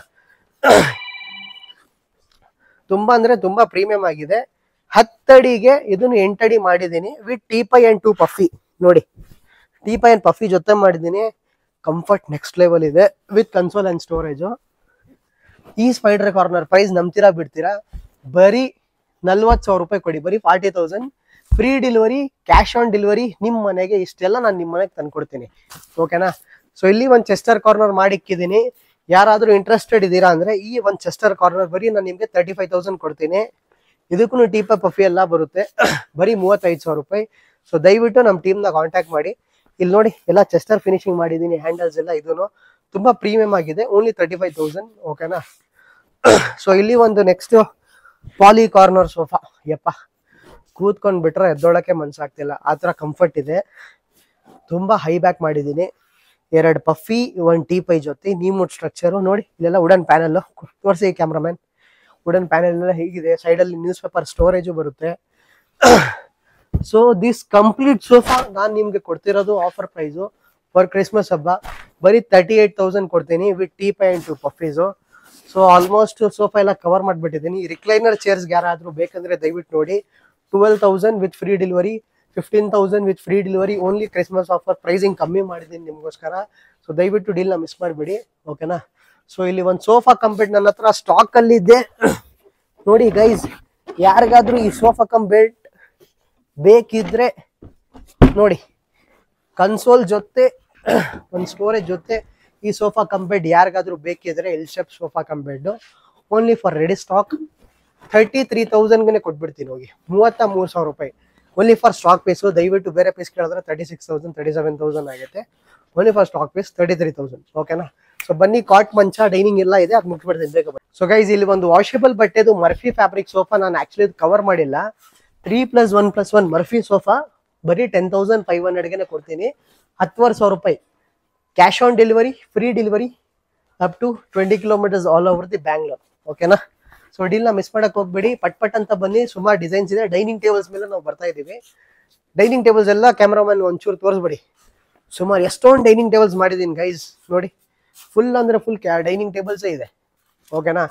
ತುಂಬಾ ಅಂದ್ರೆ ತುಂಬಾ ಪ್ರೀಮಿಯಂ ಆಗಿದೆ. 10 ಅಡಿಗೆ ಇದನ್ನು 8 ಅಡಿ ಮಾಡಿದ್ದೀನಿ ವಿತ್ ಟೀಪೈ ಅಂಡ್ 2 ಪಫಿ. ನೋಡಿ ಟೀಪೈ ಅಂಡ್ ಪಫಿ ಜೊತೆ ಮಾಡಿದ್ದೀನಿ. ಕಂಫರ್ಟ್ ನೆಕ್ಸ್ಟ್ ಲೆವೆಲ್ ಇದೆ ವಿತ್ ಕನ್ಸೋಲ್ ಅಂಡ್ ಸ್ಟೋರೇಜ್. ಈ ಸ್ಪೈಡರ್ ಕಾರ್ನರ್ ಪ್ರೈಸ್ ನಂಬ್ತೀರಾ ಬಿಡ್ತೀರಾ? ಬರೀ 40,000 ರೂಪಾಯಿ ಕೊಡಿ, ಬರೀ 40,000. Free delivery, cash on delivery ನಿಮ್ಮ ಮನೆಗೆ. ಇಷ್ಟೆಲ್ಲ ನಾನು ನಿಮ್ಮ ಮನೆಗೆ ತಂದ್ಕೊಡ್ತೀನಿ, ಓಕೆನಾ? ಸೊ ಇಲ್ಲಿ ಒಂದು ಚೆಸ್ಟರ್ ಕಾರ್ನರ್ ಮಾಡಿಕ್ಕಿದ್ದೀನಿ. ಯಾರಾದ್ರೂ ಇಂಟ್ರೆಸ್ಟೆಡ್ ಇದ್ದೀರಾ ಅಂದ್ರೆ ಈ ಒಂದು ಚೆಸ್ಟರ್ ಕಾರ್ನರ್ ಬರೀ ನಾನು ನಿಮ್ಗೆ 35,000 ಕೊಡ್ತೀನಿ. ಇದಕ್ಕೂ ಟೀಪೈ ಪಫಿ ಎಲ್ಲ ಬರುತ್ತೆ, ಬರೀ 35,000 ರೂಪಾಯಿ. ಸೊ ದಯವಿಟ್ಟು ನಮ್ಮ ಟೀಮ್ನ ಕಾಂಟ್ಯಾಕ್ಟ್ ಮಾಡಿ. ಇಲ್ಲಿ ನೋಡಿ ಎಲ್ಲ ಚೆಸ್ಟರ್ ಫಿನಿಶಿಂಗ್ ಮಾಡಿದ್ದೀನಿ, ಹ್ಯಾಂಡಲ್ಸ್ ಎಲ್ಲ ಇದನ್ನು ತುಂಬಾ ಪ್ರೀಮಿಯಂ ಆಗಿದೆ, ಓನ್ಲಿ 35,000, ಓಕೆನಾ? ಸೊ ಇಲ್ಲಿ ಒಂದು ನೆಕ್ಸ್ಟ್ ಪಾಲಿ ಕಾರ್ನರ್ ಸೋಫಾ. ಯಪ್ಪ ಕೂತ್ಕೊಂಡ್ ಬಿಟ್ರೆ ಎದ್ದೊಳಕ್ಕೆ ಮನ್ಸಾಗ್ತಿಲ್ಲ, ಆ ತರ ಕಂಫರ್ಟ್ ಇದೆ. ತುಂಬಾ ಹೈ ಬ್ಯಾಕ್ ಮಾಡಿದ್ದೀನಿ. 2 ಪಫಿ 1 ಟೀಪೈ ಜೊತೆ ನೀಮುಡ್ ಸ್ಟ್ರಕ್ಚರ್. ನೋಡಿ ಇಲ್ಲೆಲ್ಲ ವುಡನ್ ಪ್ಯಾನಲ್ ತೋರಿಸಿ ಕ್ಯಾಮ್ರಾಮನ್. ವುಡನ್ ಪ್ಯಾನಲ್ ಎಲ್ಲ ಹೇಗಿದೆ, ಸೈಡ್ ಅಲ್ಲಿ ನ್ಯೂಸ್ ಪೇಪರ್ ಸ್ಟೋರೇಜ್ ಬರುತ್ತೆ. ಸೊ ದಿಸ್ ಕಂಪ್ಲೀಟ್ ಸೋಫಾ ನಾನು ನಿಮ್ಗೆ ಕೊಡ್ತಿರೋದು ಆಫರ್ ಪ್ರೈಸು ಫಾರ್ ಕ್ರಿಸ್ಮಸ್ ಹಬ್ಬ. ಬರೀ 38,000 ಕೊಡ್ತೀನಿ with teapoy and 2 puffies. So almost sofa ಎಲ್ಲ ಕವರ್ ಮಾಡ್ಬಿಟ್ಟಿದ್ದೀನಿ. ರಿಕ್ಲೈನರ್ ಚೇರ್ಸ್ ಯಾರಾದ್ರೂ ಬೇಕಂದ್ರೆ ದಯವಿಟ್ಟು ನೋಡಿ. 12,000 with free delivery, 15,000 with free delivery. Only Christmas offer pricing ಕಮ್ಮಿ ಮಾಡಿದ್ದೀನಿ ನಿಮ್ಗೋಸ್ಕರ. ಸೊ ದಯವಿಟ್ಟು ಡೀಲ್ ನ ಮಿಸ್ ಮಾಡಿಬಿಡಿ, ಓಕೆನಾ? ಸೊ ಇಲ್ಲಿ ಒಂದು ಸೋಫಾ ಕಮ್ ಬೆಡ್ ನನ್ನ ಹತ್ರ ಸ್ಟಾಕ್ ಅಲ್ಲಿ ಇದೆ. ನೋಡಿ ಗೈಸ್, ಯಾರಿಗಾದ್ರೂ ಈ ಸೋಫಾ ಕಮ್ ಬೆಡ್ ಬೇಕಿದ್ರೆ ನೋಡಿ, ಕನ್ಸೋಲ್ ಜೊತೆ ಒಂದು ಸ್ಟೋರೇಜ್ ಜೊತೆ ಈ ಸೋಫಾ ಕಮ್ ಬೆಡ್ ಯಾರಿಗಾದ್ರೂ ಬೇಕಿದ್ರೆ L shape sofa cum bed only for ready stock 33,000 ಕೊಟ್ಬಿಡ್ತೀನಿ. ಹೋಗಿ 33,000 ರೂಪಾಯಿ ಓನ್ಲಿ ಫಾರ್ ಸ್ಟಾಕ್ ಪೀಸು. ದಯವಿಟ್ಟು ಬೇರೆ ಪೀಸ್ ಕೇಳಿದ್ರೆ 36,000 37,000 ಆಗುತ್ತೆ. ಓನ್ಲಿ ಫಾರ್ ಸ್ಟಾಕ್ ಪೀಸ್ 33,000, ಓಕೆನಾ? ಸೊ ಬನ್ನಿ, ಕಾಟ್ ಮಂಚ ಡೈನಿಂಗ್ ಎಲ್ಲ ಇದೆ, ಅದು ಮುಗಿಸ್ಬಿಡ್ತೀನಿ ಬೇಗ ಬನ್ನಿ. ಸೊ ಗೈಸ್ ಇಲ್ಲಿ ಒಂದು ವಾಷಬಲ್ ಬಟ್ಟೆದು ಮರ್ಫಿ ಫ್ಯಾಬ್ರಿಕ್ ಸೋಫಾ ನಾನು ಆಕ್ಚುಲಿ ಕವರ್ ಮಾಡಿಲ್ಲ. 3+1+1 ಮರ್ಫಿ ಸೋಫಾ ಬರೀ 10,500 ಕೊಡ್ತೀನಿ. 10,500 ರೂಪಾಯಿ cash on delivery, free delivery up to 20 kilometres all over the Bangalore, ಓಕೆನಾ? ಸೊ ಡೀಲ್ ನ ಮಿಸ್ ಮಾಡಕ್ ಹೋಗ್ಬೇಡಿ, ಪಟ್ ಅಂತ ಬನ್ನಿ. ಸುಮಾರು ಡಿಸೈನ್ಸ್ ಇದೆ. ಡೈನಿಂಗ್ ಟೇಬಲ್ಸ್ ಮೇಲೆ ನಾವು ಬರ್ತಾ ಇದೀವಿ. ಡೈನಿಂಗ್ ಟೇಬಲ್ಸ್ ಎಲ್ಲ ಕ್ಯಾಮ್ರಾಮನ್ ಒಂಚೂರು ತೋರಿಸ್ಬಿಡಿ. ಸುಮಾರು ಎಷ್ಟೊಂದು ಡೈನಿಂಗ್ ಟೇಬಲ್ಸ್ ಮಾಡಿದೀನಿ ಗೈಸ್. ನೋಡಿ ಫುಲ್ ಅಂದ್ರೆ ಫುಲ್ ಡೈನಿಂಗ್ ಟೇಬಲ್ಸ್ ಇದೆ, ಓಕೆನಾ?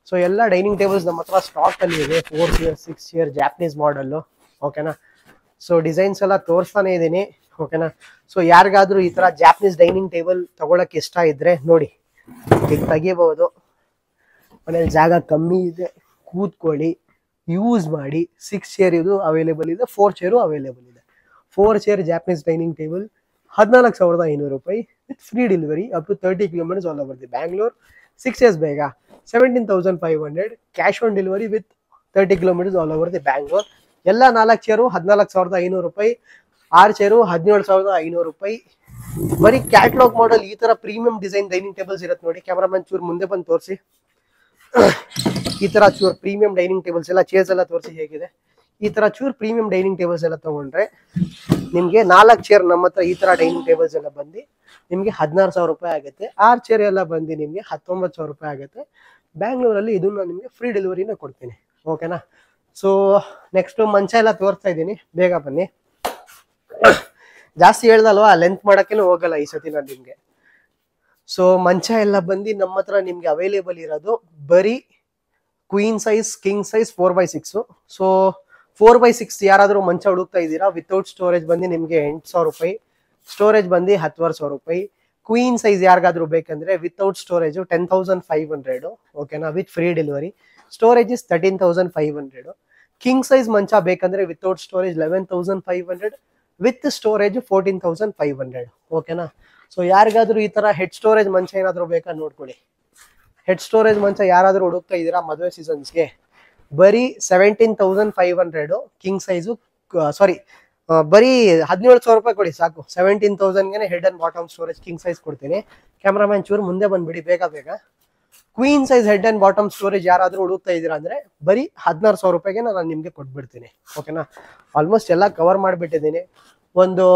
ಸೊ ಎಲ್ಲ ಡೈನಿಂಗ್ ಟೇಬಲ್ಸ್ ನಮ್ಮ ಹತ್ರ ಸ್ಟಾಕ್ ಅಲ್ಲಿ ಇದೆ. 4 ಚೇರ್ 6 ಚೇರ್ ಜಾಪನೀಸ್ ಮಾಡಲ್, ಓಕೆನಾ? ಸೊ ಡಿಸೈನ್ಸ್ ಎಲ್ಲ ತೋರಿಸ್ತಾನೆ ಇದ್ದೀನಿ, ಓಕೆನಾ? ಸೊ ಯಾರಿಗಾದ್ರೂ ಈ ತರ ಜಾಪನೀಸ್ ಡೈನಿಂಗ್ ಟೇಬಲ್ ತಗೊಳಕ್ ಇಷ್ಟ ಇದ್ರೆ ನೋಡಿ, ಈಗ ತೆಗಿಬಹುದು. ಮನೇಲಿ ಜಾಗ ಕಮ್ಮಿ ಇದೆ, ಕೂತ್ಕೊಳ್ಳಿ, ಯೂಸ್ ಮಾಡಿ. 6 ಚೇರ್ ಇದು ಅವೈಲೇಬಲ್ ಇದೆ, 4 ಚೇರು ಅವೈಲೇಬಲ್ ಇದೆ. 4 ಚೇರ್ ಜಾಪನೀಸ್ ಡೈನಿಂಗ್ ಟೇಬಲ್ 14,500 ರೂಪಾಯಿ with free delivery up to 30 kilometres all over the Bangalore. 6 chairs ಬೇಗ 17,500 cash on delivery with 30 kilometres all over the Bangalore. ಎಲ್ಲ 4 ಚೇರು 14,500 ರೂಪಾಯಿ, 6 ಚೇರು 17,500 ರೂಪಾಯಿ. ಬರೀ ಕ್ಯಾಟ್ಲಾಗ್ ಮಾಡಲ್ ಈ ತರ ಪ್ರೀಮಿಯಂ ಡಿಸೈನ್ ಡೈನಿಂಗ್ ಟೇಬಲ್ಸ್ ಇರುತ್ತೆ ನೋಡಿ. ಕ್ಯಾಮ್ರಾಮನ್ ಚೂರ್ ಮುಂದೆ ಬಂದು ತೋರಿಸಿ. ಈ ತರ ಚೂರ್ ಪ್ರೀಮಿಯಂ ಡೈನಿಂಗ್ ಟೇಬಲ್ಸ್ ಎಲ್ಲ, ಚೇರ್ಸ್ ಎಲ್ಲ ತೋರಿಸಿ ಹೇಗಿದೆ. ಈ ತರ ಚೂರ್ ಪ್ರೀಮಿಯಂ ಡೈನಿಂಗ್ ಟೇಬಲ್ಸ್ ಎಲ್ಲ ತಗೊಂಡ್ರೆ ನಿಮ್ಗೆ 4 ಚೇರ್ ನಮ್ಮ ಹತ್ರ ಈ ತರ ಡೈನಿಂಗ್ ಟೇಬಲ್ಸ್ ಎಲ್ಲ ಬಂದು ನಿಮ್ಗೆ 16,000 ರೂಪಾಯಿ ಆಗುತ್ತೆ. 6 ಚೇರ್ ಎಲ್ಲ ಬಂದು ನಿಮ್ಗೆ 19,000 ರೂಪಾಯಿ ಆಗುತ್ತೆ. ಬ್ಯಾಂಗ್ಳೂರಲ್ಲಿ ಇದನ್ನ ನಿಮ್ಗೆ ಫ್ರೀ ಡೆಲಿವರಿನ ಕೊಡ್ತೀನಿ, ಓಕೆನಾ? ಸೊ ನೆಕ್ಸ್ಟ್ ಮಂಚ ಎಲ್ಲ ತೋರಿಸ್ತಾ ಇದ್ದೀನಿ, ಬೇಗ ಬನ್ನಿ. ಜಾಸ್ತಿ ಹೇಳ್ದಲ್ವಾ, ಲೆಂತ್ ಮಾಡಕ್ಕೇನು ಹೋಗಲ್ಲ ಈ ಸತಿ ನಾನು ನಿಮ್ಗೆ. ಸೊ ಮಂಚ ಎಲ್ಲ ಬಂದು ನಮ್ಮ ಹತ್ರ ನಿಮ್ಗೆ ಅವೈಲೇಬಲ್ ಇರೋದು ಬರೀ queen size king size 4x6. So 4x6 ಯಾರಾದ್ರೂ ಮಂಚ ಹುಡುಕ್ತಾ ಇದ್ದೀರಾ ವಿತೌಟ್ ಸ್ಟೋರೇಜ್ ಬಂದು ನಿಮ್ಗೆ 8,000 ರೂಪಾಯಿ, ಸ್ಟೋರೇಜ್ ಬಂದು 10,500 ರೂಪಾಯಿ. ಕ್ವೀನ್ ಸೈಜ್ ಯಾರಿಗಾದ್ರೂ ಬೇಕಂದ್ರೆ ವಿತೌಟ್ ಸ್ಟೋರೇಜ್ 10,500, ಓಕೆನಾ, with free delivery. Storage is 13,500. King size ಮಂಚ ಬೇಕಂದ್ರೆ ವಿತೌಟ್ ಸ್ಟೋರೇಜ್ 11,500, ವಿತ್ ಸ್ಟೋರೇಜ್ 14,500, ಓಕೆನಾ. ಸೊ ಯಾರಿಗಾದ್ರೂ ಈ ತರ ಹೆಡ್ ಸ್ಟೋರೇಜ್ ಮಂಚ ಏನಾದ್ರು ಬೇಕಾ ನೋಡ್ಕೊಳ್ಳಿ. ಹೆಡ್ ಸ್ಟೋರೇಜ್ ಮಂಚ ಯಾರಾದ್ರೂ ಹುಡುಕ್ತಾ ಇದ್ದೀರಾ ಮದುವೆ ಸೀಸನ್ಸ್ಗೆ ಬರೀ 17,500 ಕಿಂಗ್ ಸೈಜು, ಸಾರಿ ಬರೀ 17,000 ರೂಪಾಯಿ ಕೊಡಿ ಸಾಕು. 17,000ಗೆ head and bottom storage king size ಕೊಡ್ತೀನಿ. ಕ್ಯಾಮ್ರಾಮ್ಯಾನ್ ಚೂರು ಮುಂದೆ ಬಂದ್ಬಿಡಿ ಬೇಗ ಬೇಗ. Queen size head and bottom storage ಯಾರಾದ್ರೂ ಹುಡುಕ್ತಾ ಇದ್ದೀರಾ ಅಂದ್ರೆ ಬರೀ 16,000 ರೂಪಾಯಿಗೆ ನಾನು ನಿಮ್ಗೆ ಕೊಟ್ಬಿಡ್ತೀನಿ, ಓಕೆನಾ. ಆಲ್ಮೋಸ್ಟ್ ಎಲ್ಲ ಕವರ್ ಮಾಡಿಬಿಟ್ಟಿದ್ದೀನಿ. ಒಂದು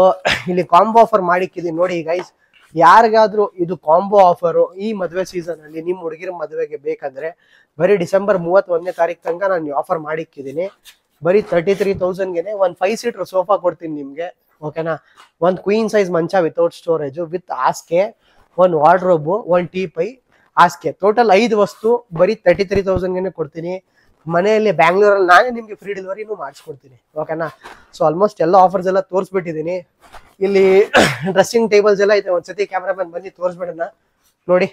ಇಲ್ಲಿ ಕಾಂಬೋ ಆಫರ್ ಮಾಡಿಕ್ಕಿದ್ದೀನಿ ನೋಡಿ ಗೈಸ್. ಯಾರಿಗಾದ್ರೂ ಇದು ಕಾಂಬೋ ಆಫರು ಈ ಮದುವೆ ಸೀಸನ್ ಅಲ್ಲಿ ನಿಮ್ಮ ಹುಡುಗಿರ ಮದುವೆಗೆ ಬೇಕಂದ್ರೆ ಬರೀ ಡಿಸೆಂಬರ್ 31ನೇ ತಾರೀಕು ತನಕ ನಾನು ಆಫರ್ ಮಾಡಿಕ್ಕಿದ್ದೀನಿ. ಬರೀ 33,000ಗೆ ಒಂದು 5 ಸೀಟರ್ ಸೋಫಾ ಕೊಡ್ತೀನಿ ನಿಮ್ಗೆ, ಓಕೆನಾ. ಒಂದು ಕ್ವೀನ್ ಸೈಜ್ ಮಂಚ ವಿತೌಟ್ ಸ್ಟೋರೇಜ್ ವಿತ್ ಹಾಸಿಗೆ, ಒಂದು ವಾರ್ಡ್ರೋಬು, ಒಂದು ಟೀ ಪೈ, ಹಾಸಿಗೆ, ಟೋಟಲ್ 5 ವಸ್ತು ಬರೀ 33,000ಗೆ ಕೊಡ್ತೀನಿ. ಮನೆಯಲ್ಲಿ ಬ್ಯಾಂಗ್ಳೂರಲ್ಲಿ ನಾನೇ ನಿಮ್ಗೆ ಫ್ರೀ ಡೆಲಿವರಿನೂ ಮಾಡಿಸ್ಕೊಡ್ತೀನಿ, ಓಕೆನಾ. ಸೊ ಆಲ್ಮೋಸ್ಟ್ ಎಲ್ಲ ಆಫರ್ಸ್ ಎಲ್ಲ ತೋರಿಸ್ಬಿಟ್ಟಿದ್ದೀನಿ. ಇಲ್ಲಿ ಡ್ರೆಸ್ಸಿಂಗ್ ಟೇಬಲ್ಸ್ ಎಲ್ಲ ಇದೆ. ಒಂದ್ಸತಿ ಕ್ಯಾಮ್ರಾಮನ್ ಬಂದು ತೋರಿಸ್ಬಿಡೋಣ ನೋಡಿ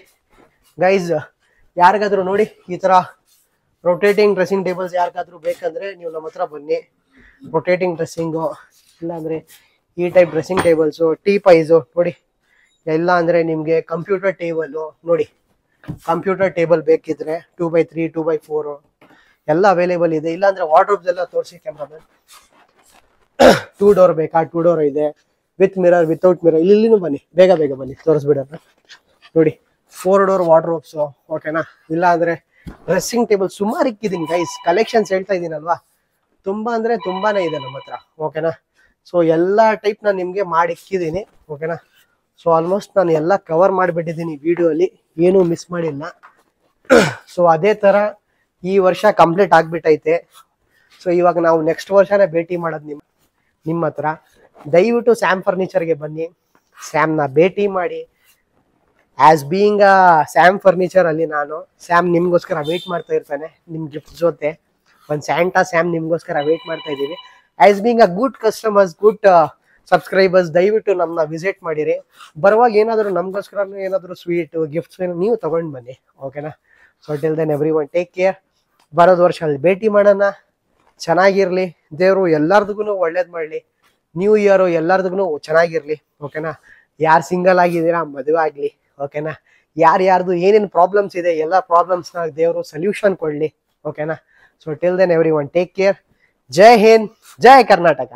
ಗೈಸ್. ಯಾರಿಗಾದ್ರೂ ನೋಡಿ ಈ ತರ ರೊಟೇಟಿಂಗ್ ಡ್ರೆಸ್ಸಿಂಗ್ ಟೇಬಲ್ಸ್ ಯಾರಿಗಾದ್ರೂ ಬೇಕಂದ್ರೆ ನೀವು ನಮ್ಮ ಹತ್ರ ಬನ್ನಿ. ರೊಟೇಟಿಂಗ್ ಡ್ರೆಸ್ಸಿಂಗು, ಇಲ್ಲಾಂದ್ರೆ ಈ ಟೈಪ್ ಡ್ರೆಸ್ಸಿಂಗ್ ಟೇಬಲ್ಸು, ಟೀ ಪೈಸು ನೋಡಿ. ಇಲ್ಲ ಅಂದ್ರೆ ನಿಮ್ಗೆ ಕಂಪ್ಯೂಟರ್ ಟೇಬಲ್ ನೋಡಿ, ಕಂಪ್ಯೂಟರ್ ಟೇಬಲ್ ಬೇಕಿದ್ರೆ 2x3 2x4 ಎಲ್ಲ ಅವೈಲೇಬಲ್ ಇದೆ. ಇಲ್ಲಾಂದ್ರೆ ವಾರ್ಡ್ರೋಬ್ಸ್ ಎಲ್ಲ ತೋರಿಸಿ ಕ್ಯಾಮ್ರಾಮನ್. 2 ಡೋರ್ ಬೇಕಾ? 2 ಡೋರ್ ಇದೆ, ವಿತ್ ಮಿರರ್, ವಿತೌಟ್ ಮಿರರ್. ಇಲ್ಲಿನೂ ಬನ್ನಿ, ಬೇಗ ಬೇಗ ಬನ್ನಿ ತೋರಿಸ್ಬಿಡೋಣ ನೋಡಿ. 4 ಡೋರ್ ವಾರ್ಡ್ರೋಬ್ಸ್, ಓಕೆನಾ. ಇಲ್ಲ ಅಂದ್ರೆ ಡ್ರೆಸ್ಸಿಂಗ್ ಟೇಬಲ್ ಸುಮಾರು ಇಕ್ಕಿದ್ದೀನಿ ಗೈಸ್. ಕಲೆಕ್ಷನ್ಸ್ ಹೇಳ್ತಾ ಇದ್ದೀನಲ್ವಾ, ತುಂಬಾ ಅಂದ್ರೆ ತುಂಬಾನೇ ಇದೆ ನಮ್ಮ ಹತ್ರ, ಓಕೆನಾ. ಸೊ ಎಲ್ಲ ಟೈಪ್ ನಾನು ನಿಮ್ಗೆ ಮಾಡಿ ಇಕ್ಕಿದ್ದೀನಿ, ಓಕೆನಾ. ಸೊ ಆಲ್ಮೋಸ್ಟ್ ನಾನು ಎಲ್ಲ ಕವರ್ ಮಾಡಿಬಿಟ್ಟಿದ್ದೀನಿ ವಿಡಿಯೋ ಅಲ್ಲಿ, ಏನೂ ಮಿಸ್ ಮಾಡಿಲ್ಲ. ಸೊ ಅದೇ ತರ ಈ ವರ್ಷ ಕಂಪ್ಲೀಟ್ ಆಗ್ಬಿಟ್ಟೈತೆ. ಸೊ ಇವಾಗ ನಾವು ನೆಕ್ಸ್ಟ್ ವರ್ಷನೇ ಭೇಟಿ ಮಾಡೋದು ನಿಮ್ಮ ಹತ್ರ. ದಯವಿಟ್ಟು ಸ್ಯಾಮ್ ಫರ್ನಿಚರ್ಗೆ ಬನ್ನಿ, ಸ್ಯಾಮ್ನ ಭೇಟಿ ಮಾಡಿ. ಆಸ್ ಬೀಯಿಂಗ್ ಸ್ಯಾಮ್ ಫರ್ನಿಚರ್ ಅಲ್ಲಿ ಸ್ಯಾಮ್ ನಿಮ್ಗೋಸ್ಕರ ವೇಟ್ ಮಾಡ್ತಾ ಇರ್ತಾನೆ ನಿಮ್ ಗಿಫ್ಟ್ ಜೊತೆ. ಒಂದು ಸ್ಯಾಂಟಾ ಸ್ಯಾಮ್ ನಿಮ್ಗೋಸ್ಕರ ವೇಟ್ ಮಾಡ್ತಾ ಇದ್ದೀವಿ. As being a good customers, good subscribers, ದಯವಿಟ್ಟು ನಮ್ಮನ್ನ ವಿಸಿಟ್ ಮಾಡಿರಿ. ಬರುವಾಗ ಏನಾದರೂ ನಮಗೋಸ್ಕರ ಏನಾದರೂ ಸ್ವೀಟ್ ಗಿಫ್ಟ್ಸ್ ನೀವು ತಗೊಂಡು ಬನ್ನಿ, ಓಕೆನಾ. So till then every one take care. ಬರೋದು ವರ್ಷ ಅಲ್ಲಿ ಭೇಟಿ ಮಾಡೋಣ. ಚೆನ್ನಾಗಿರ್ಲಿ, ದೇವರು ಎಲ್ಲಾರ್ದುಗೂ ಒಳ್ಳೇದು ಮಾಡಲಿ. ನ್ಯೂ ಇಯರ್ ಎಲ್ಲಾರ್ದುಗೂ ಚೆನ್ನಾಗಿರ್ಲಿ, ಓಕೆನಾ. ಯಾರು ಸಿಂಗಲ್ ಆಗಿದ್ದೀರಾ ಮದುವೆ ಆಗಲಿ, ಓಕೆನಾ. ಯಾರ್ಯಾರ್ದು ಏನೇನು ಪ್ರಾಬ್ಲಮ್ಸ್ ಇದೆ ಎಲ್ಲ ಪ್ರಾಬ್ಲಮ್ಸ್ನ ದೇವರು ಸೊಲ್ಯೂಷನ್ ಕೊಡಲಿ, ಓಕೆನಾ. So till then every one take care. Jai Hind, Jai Karnataka.